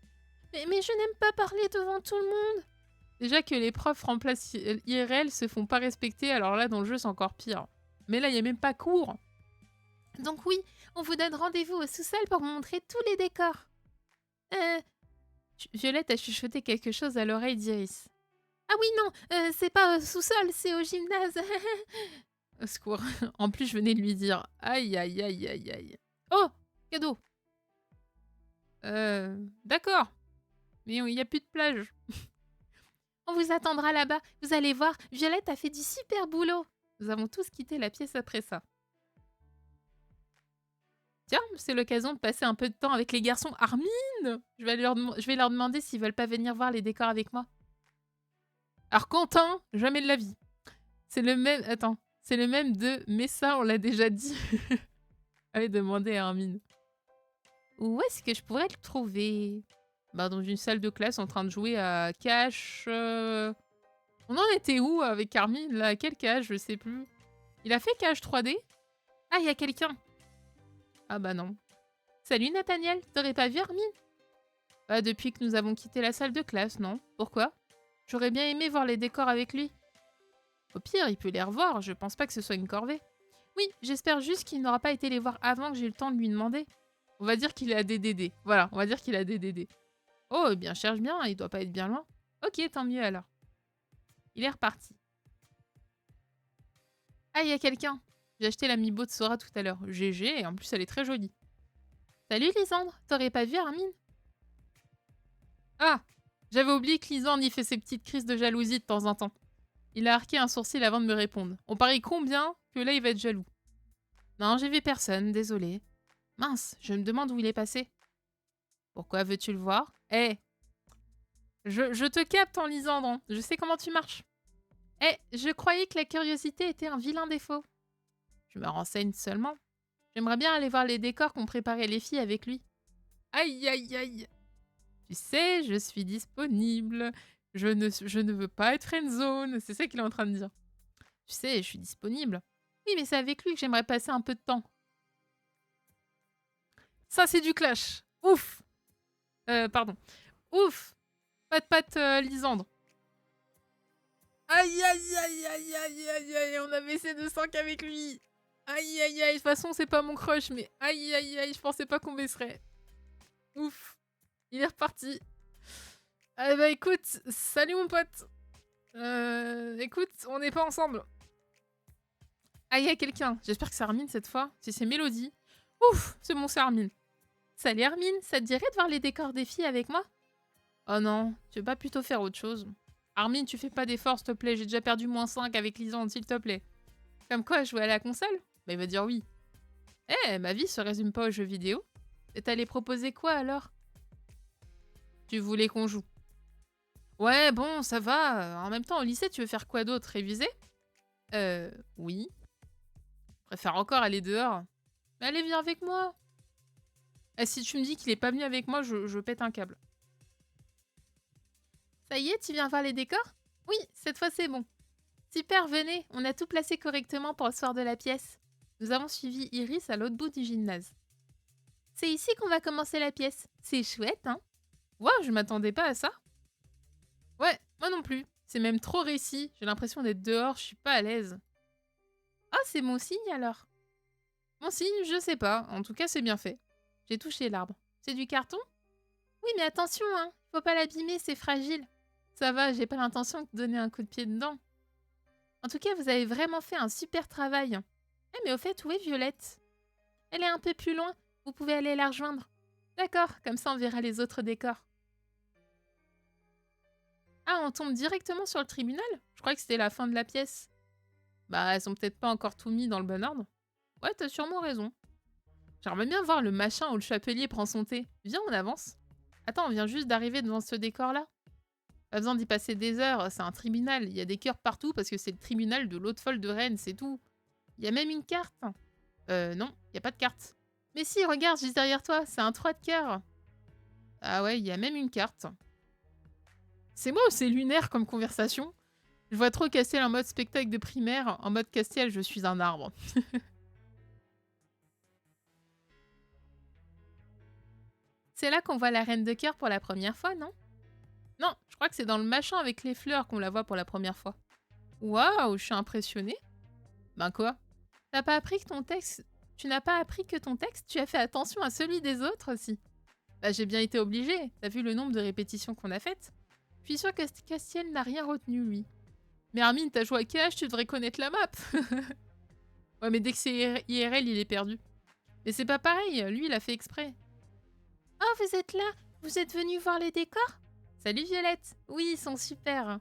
Mais je n'aime pas parler devant tout le monde. Déjà que les profs remplacent IRL se font pas respecter, alors là, dans le jeu, c'est encore pire. Mais là, il n'y a même pas cours. Donc oui, on vous donne rendez-vous au sous-sol pour vous montrer tous les décors. Violette a chuchoté quelque chose à l'oreille d'Iris. Ah oui, non, c'est pas au sous-sol, c'est au gymnase. Au secours. En plus, je venais de lui dire. Aïe, aïe, aïe, aïe, aïe. Oh, cadeau. D'accord. Mais il n'y a plus de plage. On vous attendra là-bas. Vous allez voir, Violette a fait du super boulot. Nous avons tous quitté la pièce après ça. Tiens, c'est l'occasion de passer un peu de temps avec les garçons. Armine, je vais leur demander s'ils veulent pas venir voir les décors avec moi. Alors Quentin, jamais de la vie. C'est le même... Attends. C'est le même de... Mais ça, on l'a déjà dit. Allez demander à Armine. Où est-ce que je pourrais le trouver? Bah, dans une salle de classe en train de jouer à cache... On en était où avec Armine là? Quel cache? Je sais plus. Il a fait cache 3D? Ah, il y a quelqu'un. Ah bah non. Salut Nathaniel, t'aurais pas vu Armine? Bah depuis que nous avons quitté la salle de classe, non? Pourquoi? J'aurais bien aimé voir les décors avec lui. Au pire, il peut les revoir, je pense pas que ce soit une corvée. Oui, j'espère juste qu'il n'aura pas été les voir avant que j'ai eu le temps de lui demander. On va dire qu'il a des DD. Voilà, on va dire qu'il a des DD. Oh, eh bien, cherche bien, il doit pas être bien loin. Ok, tant mieux alors. Il est reparti. Ah, il y a quelqu'un. J'ai acheté l'amiibo de Sora tout à l'heure. GG, et en plus elle est très jolie. Salut Lisandre, t'aurais pas vu Armine? Ah, j'avais oublié que Lisandre y fait ses petites crises de jalousie de temps en temps. Il a arqué un sourcil avant de me répondre. On parie combien que là il va être jaloux? Non, j'ai vu personne, désolé. Mince, je me demande où il est passé. Pourquoi veux-tu le voir? Eh, je te capte en Lisandre, hein. Je sais comment tu marches. Eh, je croyais que la curiosité était un vilain défaut. Je me renseigne seulement. J'aimerais bien aller voir les décors qu'ont préparés les filles avec lui. Aïe, aïe, aïe. Tu sais, je suis disponible. Je ne veux pas être friendzone. C'est ça qu'il est en train de dire. Tu sais, je suis disponible. Oui, mais c'est avec lui que j'aimerais passer un peu de temps. Ça, c'est du clash. Ouf. Pardon. Ouf. Pat, Lisandre. Aïe, aïe, aïe, aïe, aïe, aïe, aïe. On avait essayé de 5 avec lui. Aïe, aïe, aïe. De toute façon, c'est pas mon crush, mais aïe, aïe, aïe. Je pensais pas qu'on baisserait. Ouf. Il est reparti. Ah bah écoute, salut mon pote. Écoute, on n'est pas ensemble. Ah, il y a quelqu'un. J'espère que c'est Armine cette fois. Si c'est Mélodie. Ouf, c'est bon, c'est Armine. Salut Armine, ça te dirait de voir les décors des filles avec moi? Oh non, tu veux pas plutôt faire autre chose? Armine, tu fais pas d'efforts, s'il te plaît. J'ai déjà perdu -5 avec Lisande, s'il te plaît. Comme quoi, jouer à la console? Bah il va dire oui. Eh, ma vie se résume pas aux jeux vidéo. Et t'allais proposer quoi alors? Tu voulais qu'on joue. Ouais, bon, ça va. En même temps, au lycée, tu veux faire quoi d'autre? Réviser? Oui. Je préfère encore aller dehors. Mais allez, viens avec moi. Ah, si tu me dis qu'il est pas venu avec moi, je pète un câble. Ça y est, tu viens voir les décors? Oui, cette fois c'est bon. Super, venez, on a tout placé correctement pour le soir de la pièce. Nous avons suivi Iris à l'autre bout du gymnase. C'est ici qu'on va commencer la pièce. C'est chouette, hein? Waouh, je m'attendais pas à ça. Ouais, moi non plus. C'est même trop récit. J'ai l'impression d'être dehors, je suis pas à l'aise. Ah, c'est mon signe alors? Mon signe, je sais pas. En tout cas, c'est bien fait. J'ai touché l'arbre. C'est du carton? Oui, mais attention, hein. Faut pas l'abîmer, c'est fragile. Ça va, j'ai pas l'intention de donner un coup de pied dedans. En tout cas, vous avez vraiment fait un super travail. Eh, mais au fait, où est Violette? Elle est un peu plus loin. Vous pouvez aller la rejoindre. D'accord, comme ça on verra les autres décors. Ah, on tombe directement sur le tribunal? Je crois que c'était la fin de la pièce. Bah, elles ont peut-être pas encore tout mis dans le bon ordre. Ouais, t'as sûrement raison. J'aimerais bien voir le machin où le chapelier prend son thé. Viens, on avance. Attends, on vient juste d'arriver devant ce décor-là. Pas besoin d'y passer des heures, c'est un tribunal. Il y a des cœurs partout parce que c'est le tribunal de l'autre folle de Rennes, c'est tout. Il y a même une carte. Non, il y a pas de carte. Mais si, regarde, juste derrière toi, c'est un 3 de cœur. Ah ouais, il y a même une carte. C'est moi ou c'est lunaire comme conversation? Je vois trop Castiel en mode spectacle de primaire. En mode Castiel, je suis un arbre. C'est là qu'on voit la reine de cœur pour la première fois, non? Non, je crois que c'est dans le machin avec les fleurs qu'on la voit pour la première fois. Waouh, je suis impressionnée. Ben quoi? T'as pas appris que ton texte... Tu n'as pas appris que ton texte, tu as fait attention à celui des autres aussi. Bah j'ai bien été obligée. T'as vu le nombre de répétitions qu'on a faites? Je suis sûre que Castiel n'a rien retenu, lui. Mais Armin, t'as joué à Cash, tu devrais connaître la map. Ouais, mais dès que c'est IRL, il est perdu. Mais c'est pas pareil, lui, il a fait exprès. Oh, vous êtes là? Vous êtes venu voir les décors? Salut Violette. Oui, ils sont super.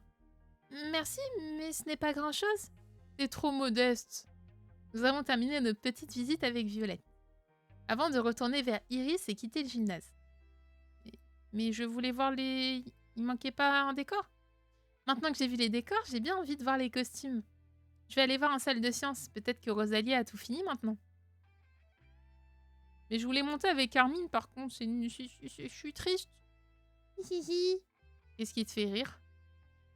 Merci, mais ce n'est pas grand-chose. T'es trop modeste. Nous avons terminé notre petite visite avec Violette. Avant de retourner vers Iris et quitter le gymnase. Mais je voulais voir les... Il manquait pas un décor? Maintenant que j'ai vu les décors, j'ai bien envie de voir les costumes. Je vais aller voir en salle de sciences. Peut-être que Rosalie a tout fini maintenant. Mais je voulais monter avec Armin par contre. Je suis triste. Hihi. Qu'est-ce qui te fait rire?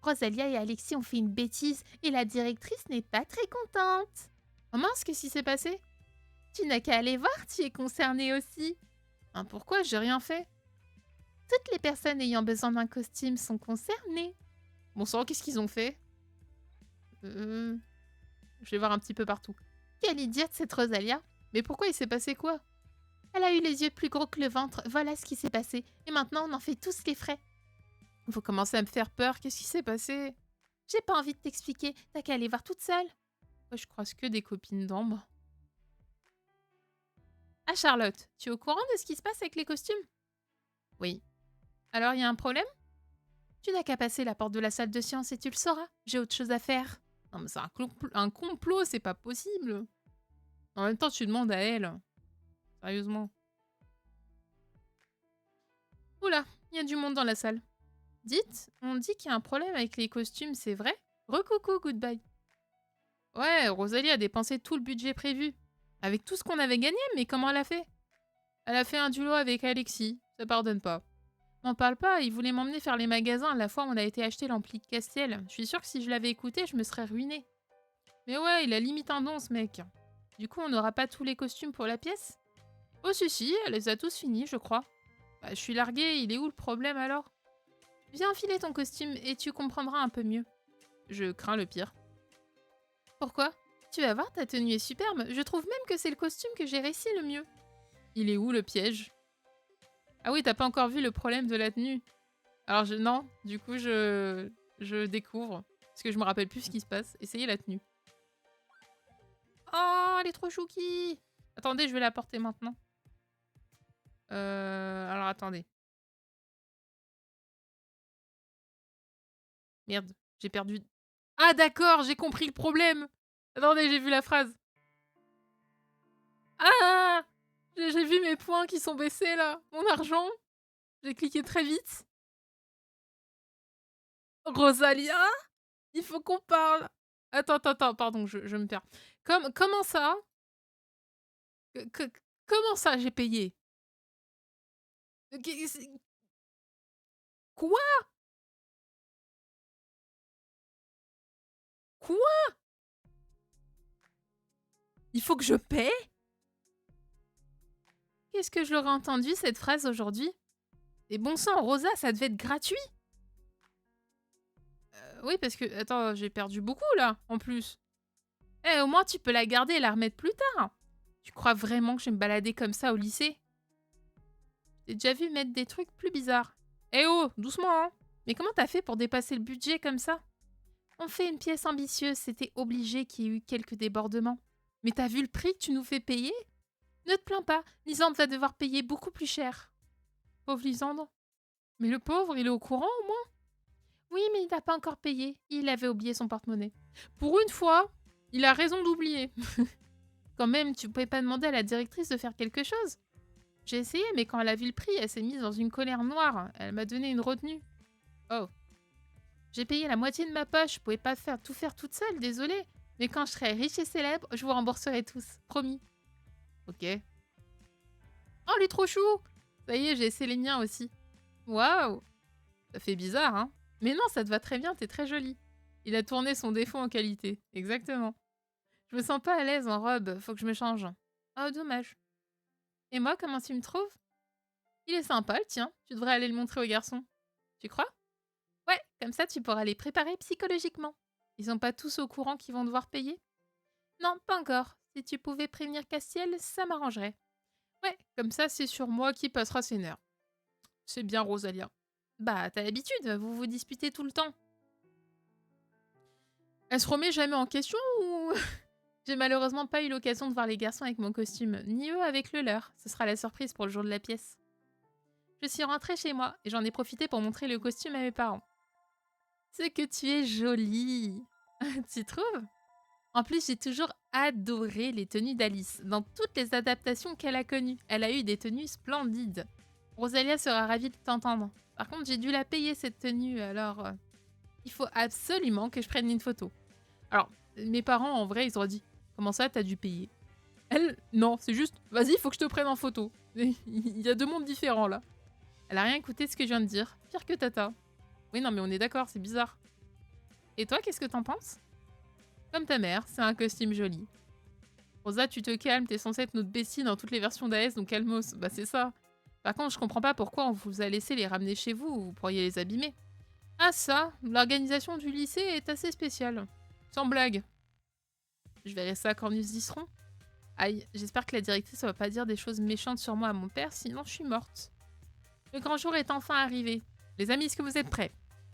Rosalia et Alexis ont fait une bêtise et la directrice n'est pas très contente. Oh mince, qu'est-ce qui s'est passé? Tu n'as qu'à aller voir, tu es concernée aussi. Hein, pourquoi? J'ai rien fait. Toutes les personnes ayant besoin d'un costume sont concernées. Bon sang, qu'est-ce qu'ils ont fait? Je vais voir un petit peu partout. Quelle idiote cette Rosalia. Mais pourquoi il s'est passé quoi? Elle a eu les yeux plus gros que le ventre, voilà ce qui s'est passé. Et maintenant on en fait tous les frais. Faut commencer à me faire peur, qu'est-ce qui s'est passé? J'ai pas envie de t'expliquer, t'as qu'à aller voir toute seule. Moi je croise que des copines d'Ambre. Ah Charlotte, tu es au courant de ce qui se passe avec les costumes? Oui. Alors il y a un problème? Tu n'as qu'à passer la porte de la salle de sciences et tu le sauras. J'ai autre chose à faire. Non mais c'est un complot, c'est pas possible. En même temps tu demandes à elle. Sérieusement. Oula, il y a du monde dans la salle. Dites, on dit qu'il y a un problème avec les costumes, c'est vrai? Recoucou, goodbye. Ouais, Rosalie a dépensé tout le budget prévu. Avec tout ce qu'on avait gagné, mais comment elle a fait? Elle a fait un duo avec Alexis, ça pardonne pas. M'en parle pas, il voulait m'emmener faire les magasins la fois où on a été acheter l'ampli de Castiel. Je suis sûre que si je l'avais écouté, je me serais ruinée. Mais ouais, il a limite un don ce mec. Du coup, on n'aura pas tous les costumes pour la pièce? Oh si si, elle les a tous finis, je crois. Bah, je suis larguée, il est où le problème alors? Viens enfiler ton costume et tu comprendras un peu mieux. Je crains le pire. Pourquoi? Tu vas voir, ta tenue est superbe. Je trouve même que c'est le costume que j'ai réussi le mieux. Il est où le piège? Ah oui, t'as pas encore vu le problème de la tenue. Alors non, du coup je découvre. Parce que je me rappelle plus ce qui se passe. Essayez la tenue. Oh, elle est trop chouki! Attendez, je vais la porter maintenant. Alors attendez. Merde, j'ai perdu... Ah d'accord, j'ai compris le problème. Attendez, j'ai vu la phrase. Ah! J'ai vu mes points qui sont baissés là. Mon argent. J'ai cliqué très vite. Rosalia? Il faut qu'on parle. Attends, pardon, je me perds. Comment ça? Comment ça j'ai payé? Quoi? Quoi? Il faut que je paie? Qu'est-ce que je l'aurais entendu cette phrase aujourd'hui? Et bon sang, Rosa, ça devait être gratuit? Oui, parce que... Attends, j'ai perdu beaucoup, là, en plus. Eh, au moins, tu peux la garder et la remettre plus tard. Tu crois vraiment que je vais me balader comme ça au lycée? J'ai déjà vu mettre des trucs plus bizarres. Eh oh, doucement, hein. Mais comment t'as fait pour dépasser le budget comme ça? On fait une pièce ambitieuse, c'était obligé qu'il y ait eu quelques débordements. Mais t'as vu le prix que tu nous fais payer? Ne te plains pas, Lisande va devoir payer beaucoup plus cher. Pauvre Lisande. Mais le pauvre, il est au courant au moins? Oui, mais il n'a pas encore payé. Il avait oublié son porte-monnaie. Pour une fois, il a raison d'oublier. Quand même, tu pouvais pas demander à la directrice de faire quelque chose? J'ai essayé, mais quand elle a vu le prix, elle s'est mise dans une colère noire. Elle m'a donné une retenue. Oh. J'ai payé la moitié de ma poche. Je pouvais pas tout faire toute seule, désolée. Mais quand je serai riche et célèbre, je vous rembourserai tous. Promis. Ok. Oh, il est trop chou! Ça y est, j'ai essayé les miens aussi. Waouh! Ça fait bizarre, hein? Mais non, ça te va très bien, t'es très jolie. Il a tourné son défaut en qualité. Exactement. Je me sens pas à l'aise en robe, faut que je me change. Oh, dommage. Et moi, comment tu me trouves? Il est sympa, le tien. Tu devrais aller le montrer aux garçons. Tu crois? Ouais, comme ça, tu pourras les préparer psychologiquement. Ils sont pas tous au courant qu'ils vont devoir payer? Non, pas encore. Si tu pouvais prévenir Castiel, ça m'arrangerait. Ouais, comme ça, c'est sur moi qui passera ses nerfs. C'est bien, Rosalia. Bah, t'as l'habitude, vous vous disputez tout le temps. Elle se remet jamais en question ou... J'ai malheureusement pas eu l'occasion de voir les garçons avec mon costume, ni eux avec le leur. Ce sera la surprise pour le jour de la pièce. Je suis rentrée chez moi et j'en ai profité pour montrer le costume à mes parents. C'est que tu es jolie. Tu trouves? En plus, j'ai toujours adoré les tenues d'Alice, dans toutes les adaptations qu'elle a connues. Elle a eu des tenues splendides. Rosalia sera ravie de t'entendre. Par contre, j'ai dû la payer cette tenue, alors il faut absolument que je prenne une photo. Alors, mes parents, en vrai, ils auraient dit « Comment ça, t'as dû payer ?» Elle, non, c'est juste « Vas-y, il faut que je te prenne en photo. » Il y a deux mondes différents, là. Elle a rien écouté de ce que je viens de dire. Pire que Tata. Oui, non, mais on est d'accord, c'est bizarre. Et toi, qu'est-ce que t'en penses? Comme ta mère, c'est un costume joli. Rosa, tu te calmes, t'es censée être notre bestie dans toutes les versions d'AS, donc calmos. Bah c'est ça. Par contre, je comprends pas pourquoi on vous a laissé les ramener chez vous, vous pourriez les abîmer. Ah ça, l'organisation du lycée est assez spéciale. Sans blague. Je verrai ça quand nous y serons. Aïe, j'espère que la directrice va pas dire des choses méchantes sur moi à mon père, sinon je suis morte. Le grand jour est enfin arrivé. Les amis, est-ce que vous êtes prêts?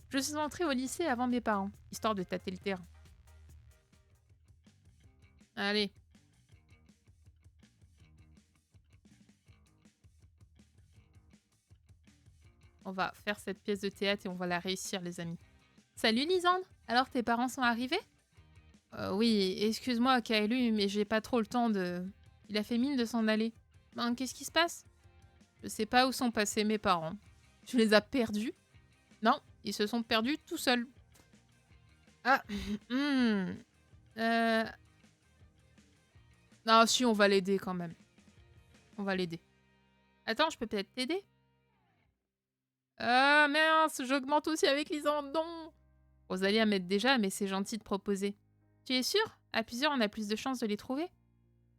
Je suis entrée au lycée avant mes parents, histoire de tâter le terrain. Allez. On va faire cette pièce de théâtre et on va la réussir, les amis. Salut Lisande. Alors tes parents sont arrivés? Oui, excuse-moi Kaelu, mais j'ai pas trop le temps de... Il a fait mine de s'en aller. Ben, qu'est-ce qui se passe? Je sais pas où sont passés mes parents. Tu les as perdus? Non, ils se sont perdus tout seuls. Ah, Non, si, on va l'aider quand même. On va l'aider. Attends, je peux peut-être t'aider? Ah mince, j'augmente aussi avec Lisande, non! Rosalia m'aide déjà, mais c'est gentil de proposer. Tu es sûre? À plusieurs, on a plus de chances de les trouver.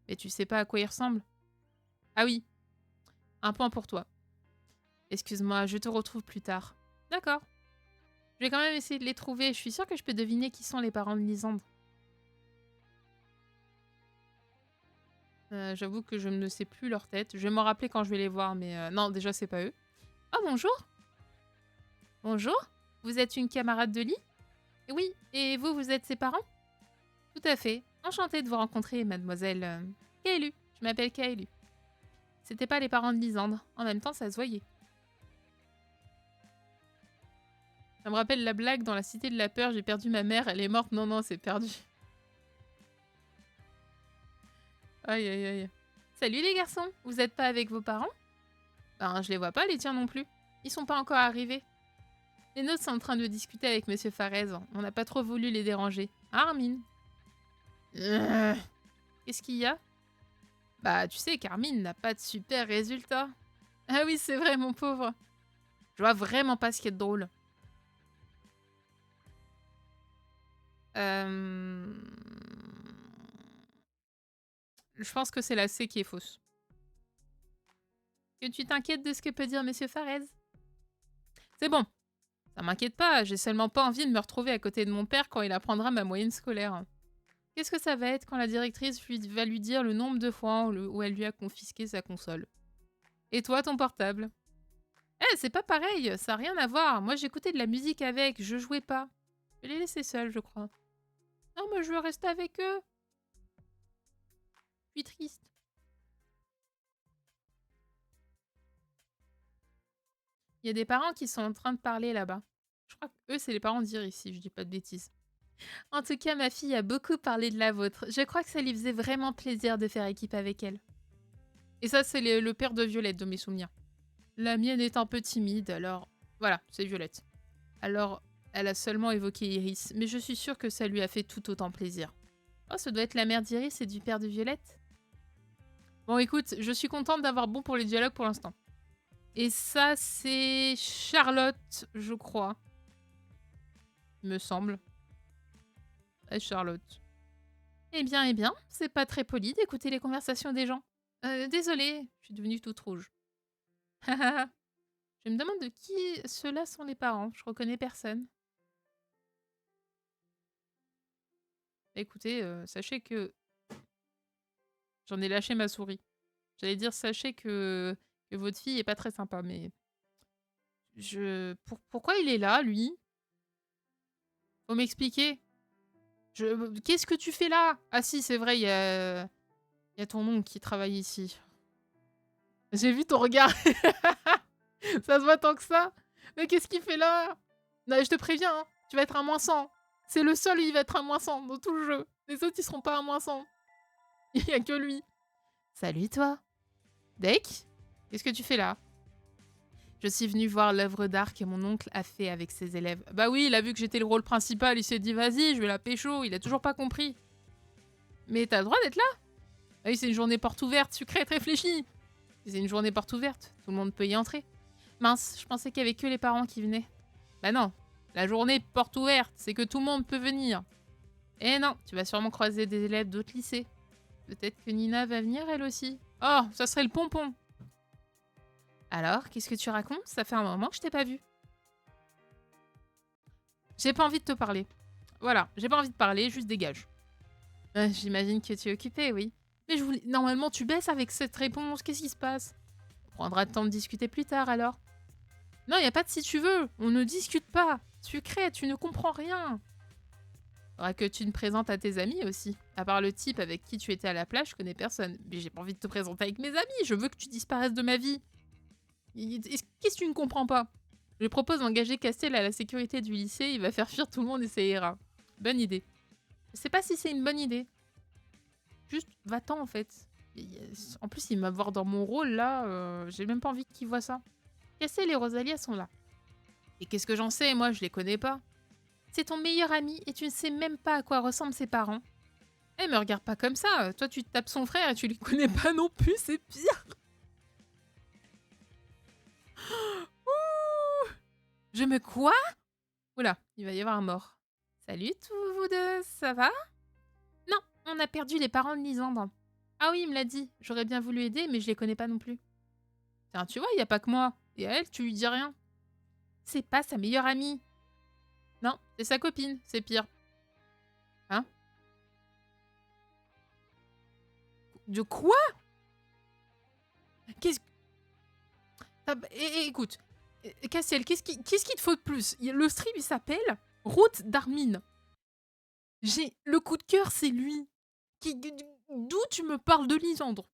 Mais tu sais pas à quoi ils ressemblent. Ah oui, un point pour toi. Excuse-moi, je te retrouve plus tard. D'accord. Je vais quand même essayer de les trouver. Je suis sûre que je peux deviner qui sont les parents de Lisande. J'avoue que je ne sais plus leur tête. Je vais m'en rappeler quand je vais les voir, mais non, déjà, c'est pas eux. Oh, bonjour! Bonjour? Vous êtes une camarade de lit? Oui, et vous, vous êtes ses parents? Tout à fait. Enchantée de vous rencontrer, mademoiselle... Kaelu. Je m'appelle Kaelu. C'était pas les parents de Lisandre. En même temps, ça se voyait. Ça me rappelle la blague dans la cité de la peur. J'ai perdu ma mère, elle est morte. Non, non, c'est perdu. Aïe, aïe, aïe. Salut les garçons. Vous êtes pas avec vos parents? Ben, je les vois pas, les tiens non plus. Ils sont pas encore arrivés. Les nôtres sont en train de discuter avec Monsieur Farez. On n'a pas trop voulu les déranger. Ah, Armin. Qu'est-ce qu'il y a? Bah, tu sais qu'Armin n'a pas de super résultats. Ah oui, c'est vrai, mon pauvre. Je vois vraiment pas ce qui est drôle. Je pense que c'est la C qui est fausse. Que tu t'inquiètes de ce que peut dire Monsieur Farez? C'est bon, ça m'inquiète pas, j'ai seulement pas envie de me retrouver à côté de mon père quand il apprendra ma moyenne scolaire. Qu'est-ce que ça va être quand la directrice va lui dire le nombre de fois où elle lui a confisqué sa console? Et toi, ton portable? Eh, c'est pas pareil, ça a rien à voir. Moi, j'écoutais de la musique avec, je jouais pas. Je les laissais seuls, je crois. Non, mais je veux rester avec eux. Je suis triste. Il y a des parents qui sont en train de parler là-bas. Je crois que eux, c'est les parents d'Iris, si je dis pas de bêtises. En tout cas, ma fille a beaucoup parlé de la vôtre. Je crois que ça lui faisait vraiment plaisir de faire équipe avec elle. Et ça, c'est le père de Violette, de mes souvenirs. La mienne est un peu timide, alors... Voilà, c'est Violette. Alors, elle a seulement évoqué Iris, mais je suis sûre que ça lui a fait tout autant plaisir. Oh, ça doit être la mère d'Iris et du père de Violette. Bon, écoute, je suis contente d'avoir bon pour les dialogues pour l'instant. Et ça, c'est Charlotte, je crois. Il me semble. Et Charlotte. Eh bien, c'est pas très poli d'écouter les conversations des gens. Désolée, je suis devenue toute rouge. Je me demande de qui ceux-là sont les parents. Je reconnais personne. Écoutez, sachez que... J'en ai lâché ma souris. J'allais dire, sachez que votre fille est pas très sympa, mais... Pourquoi il est là, lui? Faut m'expliquer. Qu'est-ce que tu fais là? Ah si, c'est vrai, il y a ton oncle qui travaille ici. J'ai vu ton regard. Ça se voit tant que ça. Mais qu'est-ce qu'il fait là? Non, je te préviens, hein, tu vas être un moins 100. C'est le seul, il va être un moins 100 dans tout le jeu. Les autres, ils seront pas un moins 100. Il y a que lui. Salut, toi. Deck? Qu'est-ce que tu fais là? Je suis venue voir l'œuvre d'art que mon oncle a fait avec ses élèves. Bah oui, il a vu que j'étais le rôle principal, il s'est dit vas-y, je vais la pécho, il a toujours pas compris. Mais t'as le droit d'être là? Ah oui, c'est une journée porte ouverte, sucrète, réfléchie. C'est une journée porte ouverte, tout le monde peut y entrer. Mince, je pensais qu'il y avait que les parents qui venaient. Bah non, la journée porte ouverte, c'est que tout le monde peut venir. Eh non, tu vas sûrement croiser des élèves d'autres lycées. Peut-être que Nina va venir elle aussi. Oh, ça serait le pompon. Alors, qu'est-ce que tu racontes? Ça fait un moment que je t'ai pas vu. J'ai pas envie de te parler. Voilà, j'ai pas envie de parler, juste dégage. J'imagine que tu es occupée, oui. Mais je voulais... Normalement, tu baisses avec cette réponse, qu'est-ce qui se passe? On prendra le temps de discuter plus tard, alors. Non, y a pas de si tu veux, on ne discute pas. Sucré, tu ne comprends rien. Faudra que tu me présentes à tes amis aussi. À part le type avec qui tu étais à la plage, je connais personne. Mais j'ai pas envie de te présenter avec mes amis, je veux que tu disparaisses de ma vie. Qu'est-ce que tu ne comprends pas? Je propose d'engager Castel à la sécurité du lycée, il va faire fuir tout le monde et ça ira. Bonne idée. Je sais pas si c'est une bonne idée. Juste, va-t'en en fait. En plus, il va voir dans mon rôle là, j'ai même pas envie qu'il voit ça. Castel et Rosalia sont là. Et qu'est-ce que j'en sais, moi, je les connais pas. C'est ton meilleur ami et tu ne sais même pas à quoi ressemblent ses parents. Eh, me regarde pas comme ça. Toi, tu tapes son frère et tu les connais pas non plus, c'est pire. Ouh, je me quoi? Oula, il va y avoir un mort. Salut tous vous deux, ça va? Non, on a perdu les parents de Lisandre. Ah oui, il me l'a dit. J'aurais bien voulu aider, mais je les connais pas non plus. Tiens, tu vois, il y a pas que moi. Et à elle, tu lui dis rien. C'est pas sa meilleure amie. Non, c'est sa copine, c'est pire. Hein? De quoi? Qu'est-ce... écoute, Cassiel, qu'est-ce qu'il te faut de plus? Le stream, il s'appelle Route d'Armine. J'ai le coup de cœur, c'est lui. D'où tu me parles de Lisandre?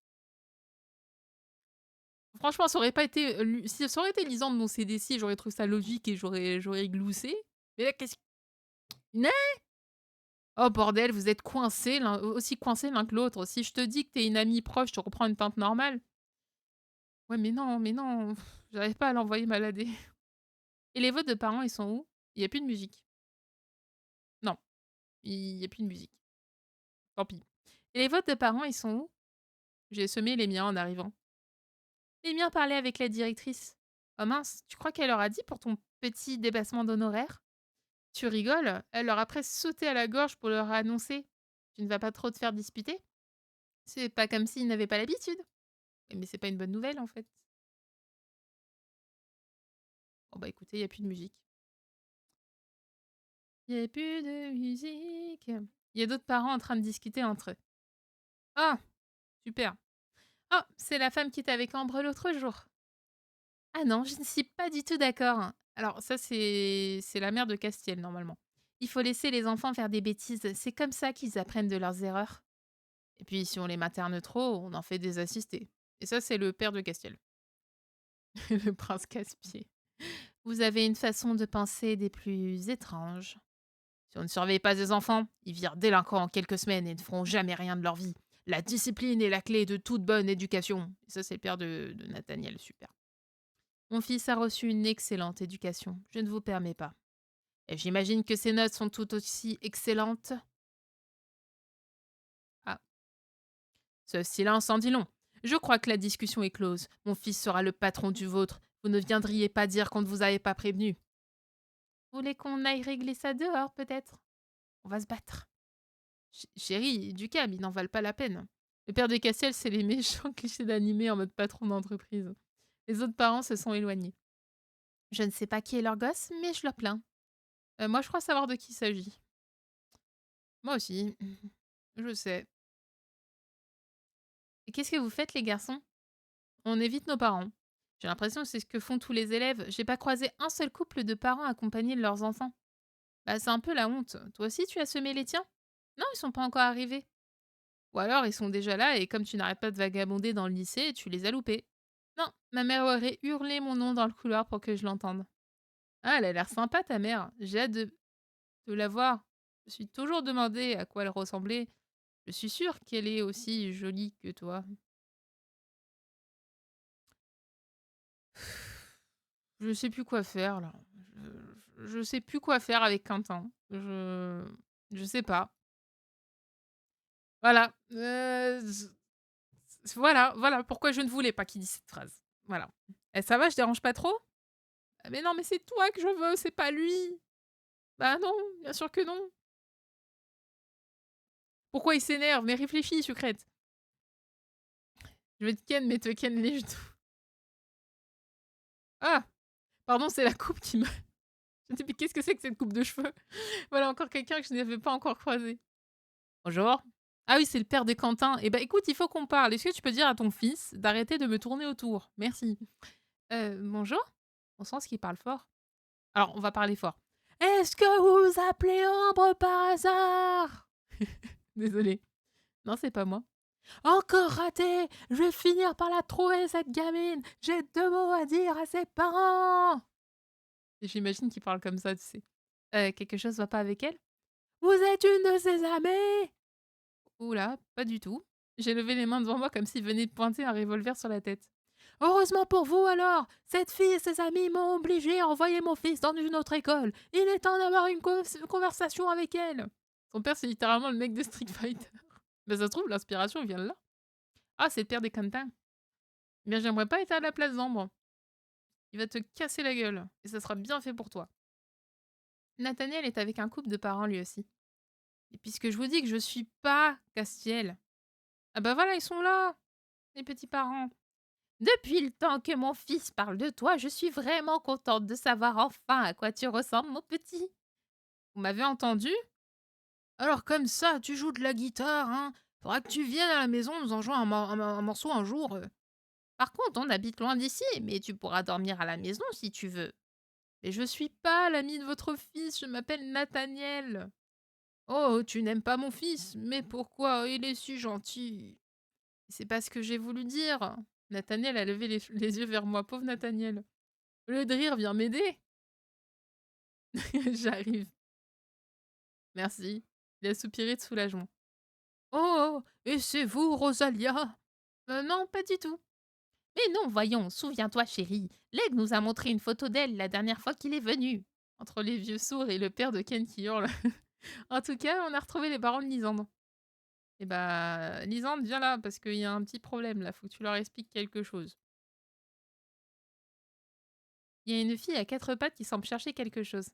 Franchement, ça aurait pas été... Si ça aurait été Lisandre dans CDC, j'aurais trouvé ça logique et j'aurais gloussé. Mais là, qu'est-ce... Né? Oh bordel, vous êtes coincés, aussi coincés l'un que l'autre. Si je te dis que t'es une amie proche, je te reprends une teinte normale. Ouais, mais non. J'arrive pas à l'envoyer malader. Et les votes de parents, ils sont où? Il y a plus de musique. Non, il y a plus de musique. Tant pis. Et les votes de parents, ils sont où? J'ai semé les miens en arrivant. Eh bien parler avec la directrice. Oh mince, tu crois qu'elle leur a dit pour ton petit dépassement d'honoraires? Tu rigoles? Elle leur a presque sauté à la gorge pour leur annoncer. Tu ne vas pas trop te faire disputer? C'est pas comme s'ils n'avaient pas l'habitude. Mais c'est pas une bonne nouvelle en fait. Bon bah écoutez, il y a plus de musique. Il y a plus de musique. Il y a d'autres parents en train de discuter entre eux. Ah, super. Oh, c'est la femme qui était avec Ambre l'autre jour. Ah non, je ne suis pas du tout d'accord. Alors ça, c'est la mère de Castiel, normalement. Il faut laisser les enfants faire des bêtises. C'est comme ça qu'ils apprennent de leurs erreurs. Et puis, si on les materne trop, on en fait des assistés. Et ça, c'est le père de Castiel. Le prince Caspier. Vous avez une façon de penser des plus étranges. Si on ne surveille pas les enfants, ils virent délinquants en quelques semaines et ne feront jamais rien de leur vie. La discipline est la clé de toute bonne éducation. Et ça, c'est le père de Nathaniel, super. Mon fils a reçu une excellente éducation, je ne vous permets pas. Et j'imagine que ses notes sont tout aussi excellentes. Ah, ce silence en dit long. Je crois que la discussion est close. Mon fils sera le patron du vôtre. Vous ne viendriez pas dire qu'on ne vous avait pas prévenu. Vous voulez qu'on aille régler ça dehors, peut-être? On va se battre. Chérie, du calme, ils n'en valent pas la peine. Le père de Cassiel, c'est les méchants clichés d'animé en mode patron d'entreprise. Les autres parents se sont éloignés. Je ne sais pas qui est leur gosse, mais je leur plains. Moi, je crois savoir de qui il s'agit. Moi aussi. Je sais. Et qu'est-ce que vous faites, les garçons? On évite nos parents. J'ai l'impression que c'est ce que font tous les élèves. J'ai pas croisé un seul couple de parents accompagnés de leurs enfants. Bah, c'est un peu la honte. Toi aussi, tu as semé les tiens? Non, ils sont pas encore arrivés. Ou alors, ils sont déjà là et comme tu n'arrêtes pas de vagabonder dans le lycée, tu les as loupés. Non, ma mère aurait hurlé mon nom dans le couloir pour que je l'entende. Ah, elle a l'air sympa, ta mère. J'ai hâte de la voir. Je me suis toujours demandé à quoi elle ressemblait. Je suis sûre qu'elle est aussi jolie que toi. Je sais plus quoi faire là. Je sais plus quoi faire avec Quentin. Je sais pas. Voilà. Voilà pourquoi je ne voulais pas qu'il dise cette phrase. Voilà. Eh, ça va, je dérange pas trop? Ah, mais non, mais c'est toi que je veux, c'est pas lui. Bah non, bien sûr que non. Pourquoi il s'énerve? Mais réfléchis, sucrète. Je vais te ken, mais te ken les genoux. Ah, pardon, c'est la coupe qui me. Je me dis, mais qu'est-ce que c'est que cette coupe de cheveux? Voilà encore quelqu'un que je n'avais pas encore croisé. Bonjour. Ah oui, c'est le père de Quentin. Eh ben, écoute, il faut qu'on parle. Est-ce que tu peux dire à ton fils d'arrêter de me tourner autour? Merci. Bonjour? On sent qu'il parle fort. Alors, on va parler fort. Est-ce que vous vous appelez Ambre par hasard? Désolée. Non, c'est pas moi. Encore raté! Je vais finir par la trouver, cette gamine! J'ai 2 mots à dire à ses parents! Et j'imagine qu'il parle comme ça, tu sais. Quelque chose va pas avec elle? Vous êtes une de ses amies? Oula, pas du tout. J'ai levé les mains devant moi comme s'il venait de pointer un revolver sur la tête. Heureusement pour vous alors! Cette fille et ses amis m'ont obligé à envoyer mon fils dans une autre école. Il est temps d'avoir une conversation avec elle. Son père, c'est littéralement le mec de Street Fighter. Mais ça se trouve, l'inspiration vient de là. Ah, c'est le père des Quentin. Eh bien, j'aimerais pas être à la place d'Ambre. Il va te casser la gueule. Et ça sera bien fait pour toi. Nathaniel est avec un couple de parents lui aussi. Et puisque je vous dis que je suis pas Castiel. Ah bah voilà, ils sont là, les petits parents. Depuis le temps que mon fils parle de toi, je suis vraiment contente de savoir enfin à quoi tu ressembles, mon petit. Vous m'avez entendu? Alors comme ça, tu joues de la guitare, hein? Faudra que tu viennes à la maison nous en jouer un morceau un jour. Par contre, on habite loin d'ici, mais tu pourras dormir à la maison si tu veux. Mais je suis pas l'ami de votre fils, je m'appelle Nathaniel. Oh, tu n'aimes pas mon fils? Mais pourquoi? Il est si gentil. C'est pas ce que j'ai voulu dire. Nathaniel a levé les yeux vers moi. Pauvre Nathaniel. Au lieu de rire, viens m'aider. J'arrive. Merci. Il a soupiré de soulagement. Oh, et c'est vous, Rosalia? Non, pas du tout. Mais non, voyons, souviens-toi, chérie. Leg nous a montré une photo d'elle la dernière fois qu'il est venu. Entre les vieux sourds et le père de Ken qui hurle. En tout cas, on a retrouvé les parents de Lisandre. Et bah, Lisandre, viens là, parce qu'il y a un petit problème là. Faut que tu leur expliques quelque chose. Il y a une fille à 4 pattes qui semble chercher quelque chose.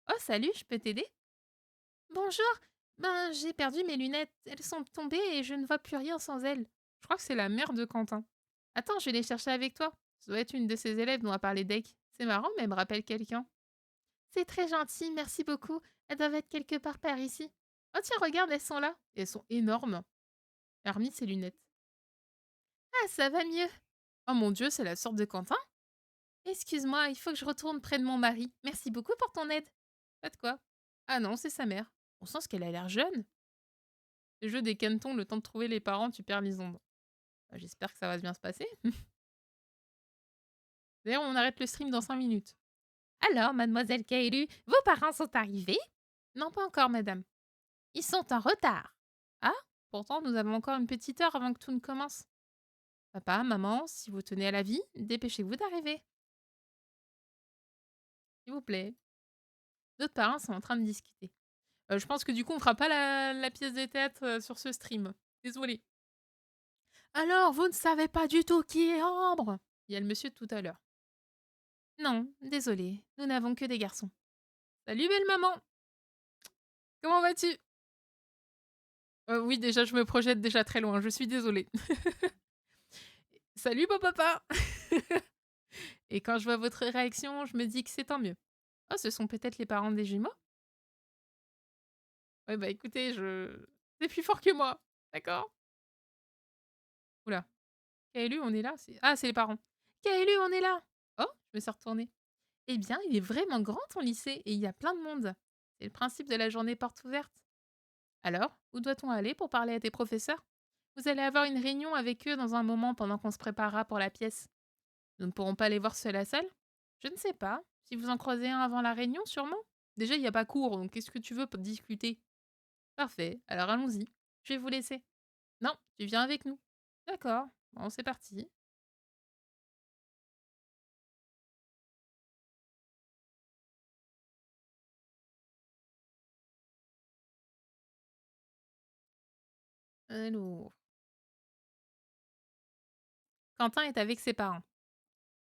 Oh, salut, je peux t'aider? Bonjour! Ben, j'ai perdu mes lunettes. Elles sont tombées et je ne vois plus rien sans elles. Je crois que c'est la mère de Quentin. Attends, je vais les chercher avec toi. Ça doit être une de ses élèves dont a parlé Deck. C'est marrant, mais elle me rappelle quelqu'un. C'est très gentil, merci beaucoup. Elles doivent être quelque part par ici. Oh tiens, regarde, elles sont là. Et elles sont énormes. Elle a remis ses lunettes. Ah, ça va mieux. Oh mon Dieu, c'est la sorte de Quentin? Excuse-moi, il faut que je retourne près de mon mari. Merci beaucoup pour ton aide. Pas de quoi. Ah non, c'est sa mère. On sent qu'elle a l'air jeune. Le jeu des cantons, le temps de trouver les parents, tu perds les ondes. Bah, j'espère que ça va bien se passer. D'ailleurs, on arrête le stream dans 5 minutes. Alors, mademoiselle Kaelu, vos parents sont arrivés? Non, pas encore, madame. Ils sont en retard. Ah, pourtant, nous avons encore une petite heure avant que tout ne commence. Papa, maman, si vous tenez à la vie, dépêchez-vous d'arriver. S'il vous plaît. D'autres parents sont en train de discuter. Je pense que du coup, on fera pas la pièce de théâtre sur ce stream. Désolée. Alors, vous ne savez pas du tout qui est Ambre? Il y a le monsieur de tout à l'heure. Non, désolé, nous n'avons que des garçons. Salut belle maman! Comment vas-tu? Oui, déjà, je me projette déjà très loin, je suis désolée. Salut beau papa! Et quand je vois votre réaction, je me dis que c'est tant mieux. Oh, ce sont peut-être les parents des jumeaux? Ouais, bah écoutez, c'est plus fort que moi, d'accord? Oula. Kaelu, on est là? Ah, c'est les parents. Kaelu, on est là! Oh, je me suis retournée. Eh bien, il est vraiment grand ton lycée et il y a plein de monde. C'est le principe de la journée porte ouverte. Alors, où doit-on aller pour parler à tes professeurs? Vous allez avoir une réunion avec eux dans un moment pendant qu'on se préparera pour la pièce. Nous ne pourrons pas les voir seul à salle? Je ne sais pas. Si vous en croisez un avant la réunion, sûrement. Déjà, il n'y a pas cours, donc qu'est-ce que tu veux pour discuter? Parfait, alors allons-y. Je vais vous laisser. Non, tu viens avec nous. D'accord, bon, c'est parti. Alors. Quentin est avec ses parents.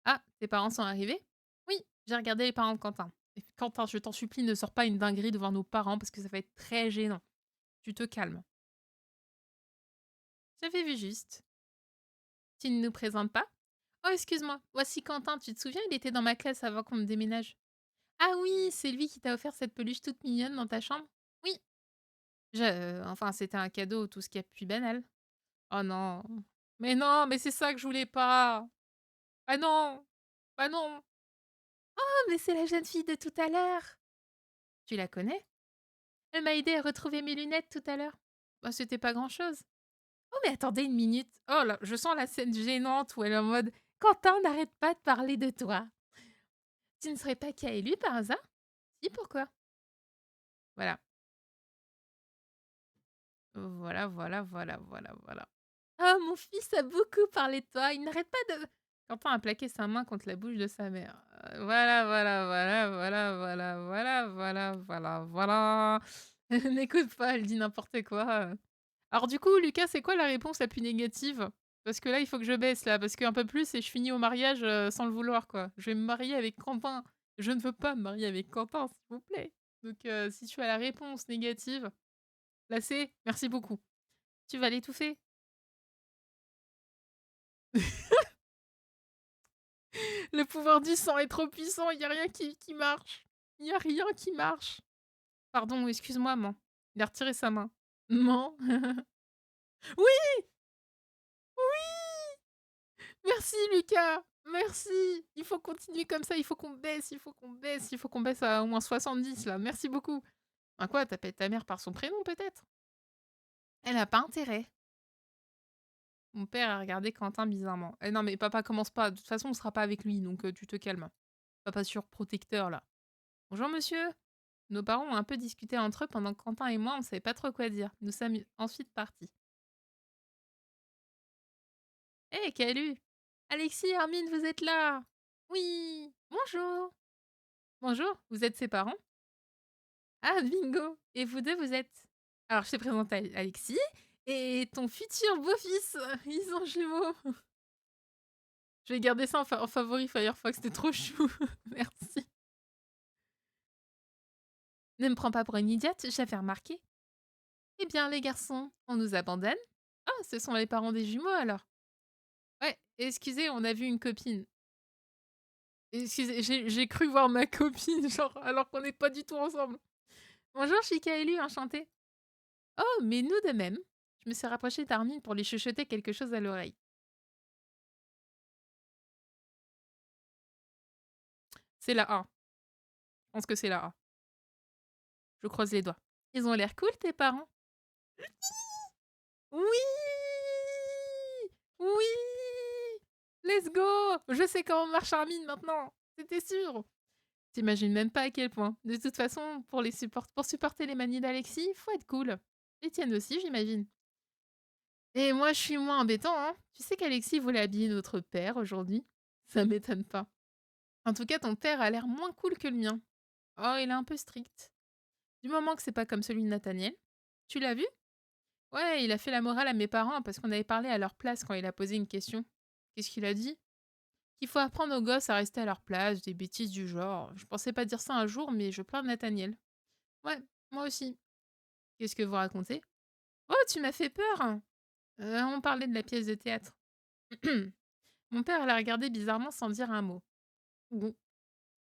Ah, tes parents sont arrivés? Oui, j'ai regardé les parents de Quentin. Et Quentin, je t'en supplie, ne sors pas une dinguerie devant nos parents parce que ça va être très gênant. Tu te calmes. J'avais vu juste. Tu ne nous présentes pas? Oh, excuse-moi, voici Quentin, tu te souviens, il était dans ma classe avant qu'on me déménage. Ah oui, c'est lui qui t'a offert cette peluche toute mignonne dans ta chambre? Oui. Enfin, c'était un cadeau, tout ce qui est plus banal. Oh non. Mais non, mais c'est ça que je voulais pas. Ah non. Ah non. Oh, mais c'est la jeune fille de tout à l'heure. Tu la connais? Elle m'a aidé à retrouver mes lunettes tout à l'heure. Bah, c'était pas grand-chose. Oh, mais attendez une minute. Oh là, je sens la scène gênante où elle est en mode Quentin, n'arrête pas de parler de toi. Tu ne serais pas Kaelu par hasard? Si, pourquoi? Voilà. Voilà, voilà, voilà, voilà, voilà. Ah, mon fils a beaucoup parlé de toi. Il n'arrête pas de. Quentin a plaqué sa main contre la bouche de sa mère. Voilà, voilà, voilà, voilà, voilà, voilà, voilà, voilà, voilà. N'écoute pas, elle dit n'importe quoi. Alors du coup, Lucas, c'est quoi la réponse la plus négative? Parce que là, il faut que je baisse là, parce qu'un peu plus et je finis au mariage, sans le vouloir quoi. Je vais me marier avec Quentin. Je ne veux pas me marier avec Quentin, s'il vous plaît. Donc si tu as la réponse négative, là c'est merci beaucoup. Tu vas l'étouffer. Le pouvoir du sang est trop puissant, il y a rien qui marche. Il y a rien qui marche. Pardon, excuse-moi, man. Il a retiré sa main. Man. Oui! Oui! Merci Lucas! Merci! Il faut continuer comme ça, il faut qu'on baisse, il faut qu'on baisse, il faut qu'on baisse à au moins 70 là. Merci beaucoup. Ah quoi, t'appelles ta mère par son prénom peut-être? Elle a pas intérêt. Mon père a regardé Quentin bizarrement. Eh non mais papa commence pas, de toute façon on sera pas avec lui, donc tu te calmes. Papa surprotecteur là. Bonjour monsieur. Nos parents ont un peu discuté entre eux pendant que Quentin et moi on savait pas trop quoi dire. Nous sommes ensuite partis. Hé, hey, Calu! Alexis, Hermine, vous êtes là! Oui! Bonjour! Bonjour, vous êtes ses parents? Ah, bingo! Et vous deux, vous êtes? Alors, je te présente Alexis et ton futur beau-fils. Ils sont jumeaux. Je vais garder ça en favori Firefox, c'était trop chou. Merci. Ne me prends pas pour une idiote, j'avais remarqué. Eh bien, les garçons, on nous abandonne? Ah, ce sont les parents des jumeaux alors. Ouais, excusez, on a vu une copine. Excusez, j'ai cru voir ma copine, genre, alors qu'on n'est pas du tout ensemble. Bonjour, Chikaelu, enchantée. Oh, mais nous de même. Je me suis rapprochée d'Armin pour lui chuchoter quelque chose à l'oreille. C'est la A. Je pense que c'est la A. Je croise les doigts. Ils ont l'air cool, tes parents. Oui! Oui! Let's go! Je sais comment marche Armin maintenant. C'était sûr. T'imagines même pas à quel point. De toute façon, pour supporter les manies d'Alexis, faut être cool. Les tiennes aussi, j'imagine. Et moi, je suis moins embêtant, hein. Tu sais qu'Alexis voulait habiller notre père aujourd'hui? Ça m'étonne pas. En tout cas, ton père a l'air moins cool que le mien. Oh, il est un peu strict. Du moment que c'est pas comme celui de Nathaniel. Tu l'as vu? Ouais, il a fait la morale à mes parents parce qu'on avait parlé à leur place quand il a posé une question. Qu'est-ce qu'il a dit? Qu'il faut apprendre aux gosses à rester à leur place, des bêtises du genre. Je pensais pas dire ça un jour, mais je plains Nathaniel. Ouais, moi aussi. Qu'est-ce que vous racontez? Oh, tu m'as fait peur! On parlait de la pièce de théâtre. Mon père l'a regardé bizarrement sans dire un mot. Bon,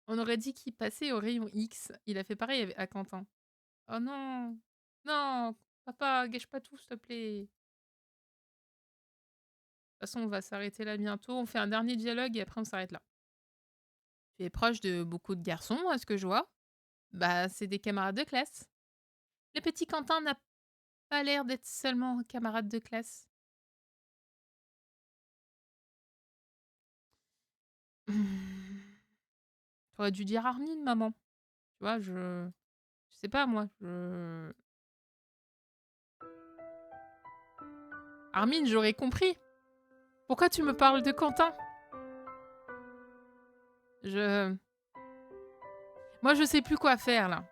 on aurait dit qu'il passait au rayon X. Il a fait pareil à Quentin. Oh non! Non! Papa, gâche pas tout, s'il te plaît. De toute façon, on va s'arrêter là bientôt. On fait un dernier dialogue et après on s'arrête là. Tu es proche de beaucoup de garçons, à ce que je vois. Bah, c'est des camarades de classe. Le petit Quentin n'a pas l'air d'être seulement camarade de classe. T'aurais dû dire Armin, maman. Tu vois, je sais pas, moi. Armin, j'aurais compris. Pourquoi tu me parles de Quentin? Je... Moi, je sais plus quoi faire, là.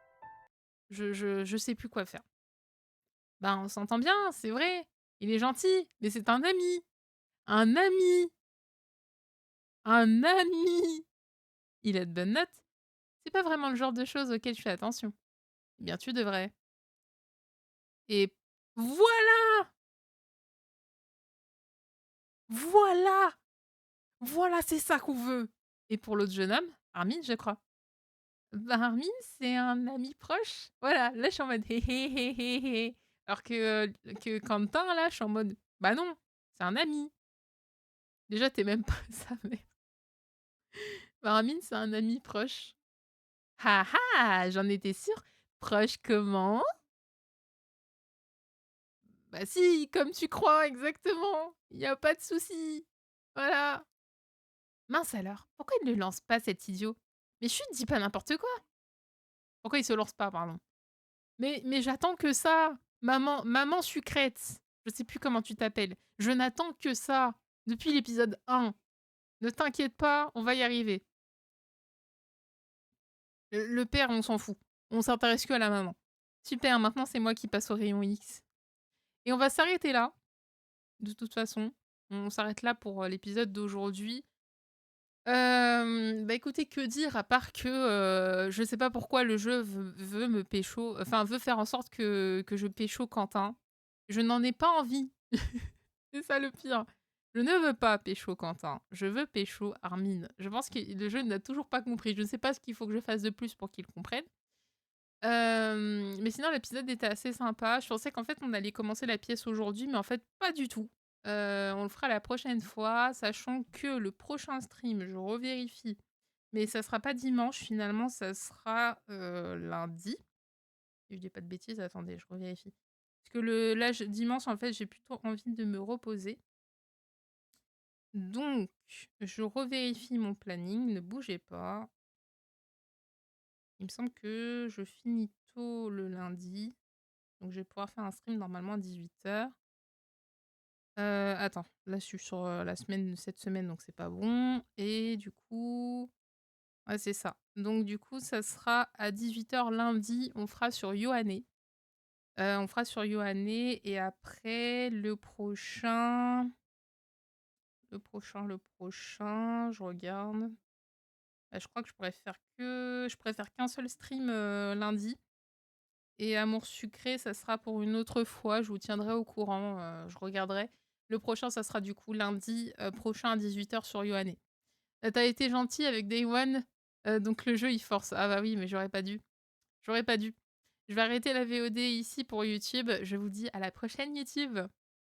Je sais plus quoi faire. Ben, on s'entend bien, c'est vrai. Il est gentil, mais c'est un ami. Un ami. Un ami. Il a de bonnes notes. C'est pas vraiment le genre de choses auxquelles je fais attention. Eh bien, tu devrais. Et voilà! Voilà! Voilà, c'est ça qu'on veut. Et pour l'autre jeune homme, Armin, je crois. Bah, Armin, c'est un ami proche. Voilà, là, je suis en mode hé hé hé hé hé. Alors que Quentin, là, je suis en mode bah non, c'est un ami. Déjà, t'es même pas sa mère. Bah, Armin, c'est un ami proche. Ah ah, j'en étais sûre. Proche comment? Bah si, comme tu crois, exactement. Il y a pas de souci. Voilà. Mince alors, pourquoi il ne le lance pas, cet idiot? Mais chut, dis pas n'importe quoi. Pourquoi il se lance pas, pardon? Mais j'attends que ça. Maman sucrète. Je sais plus comment tu t'appelles. Je n'attends que ça depuis l'épisode 1. Ne t'inquiète pas, on va y arriver. Le père, on s'en fout. On s'intéresse que à la maman. Super, maintenant c'est moi qui passe au rayon X. Et on va s'arrêter là. De toute façon, on s'arrête là pour l'épisode d'aujourd'hui. Bah écoutez, que dire à part que je sais pas pourquoi le jeu veut me pécho, enfin veut faire en sorte que je pécho Quentin. Je n'en ai pas envie. C'est ça le pire. Je ne veux pas pécho Quentin. Je veux pécho Armin. Je pense que le jeu n'a toujours pas compris. Je ne sais pas ce qu'il faut que je fasse de plus pour qu'il comprenne. Mais sinon, l'épisode était assez sympa. Je pensais qu'en fait, on allait commencer la pièce aujourd'hui, mais en fait, pas du tout. On le fera la prochaine fois, sachant que le prochain stream, je revérifie, mais ça sera pas dimanche, finalement, ça sera lundi. Si je dis pas de bêtises, attendez, je revérifie. Parce que dimanche, en fait, j'ai plutôt envie de me reposer. Donc, je revérifie mon planning, ne bougez pas. Il me semble que je finis tôt le lundi. Donc, je vais pouvoir faire un stream normalement à 18h. Attends, là, je suis sur la semaine, cette semaine, donc c'est pas bon. Et du coup, ouais, c'est ça. Donc, du coup, ça sera à 18h lundi. On fera sur Yohane. Et après, le prochain. je regarde. Je crois que je pourrais faire qu'un seul stream lundi. Et Amour sucré, ça sera pour une autre fois. Je vous tiendrai au courant. Je regarderai. Le prochain, ça sera du coup lundi prochain à 18h sur Yoanné. T'as été gentil avec Day One. Donc le jeu, il force. Ah bah oui, mais j'aurais pas dû. J'aurais pas dû. Je vais arrêter la VOD ici pour YouTube. Je vous dis à la prochaine YouTube.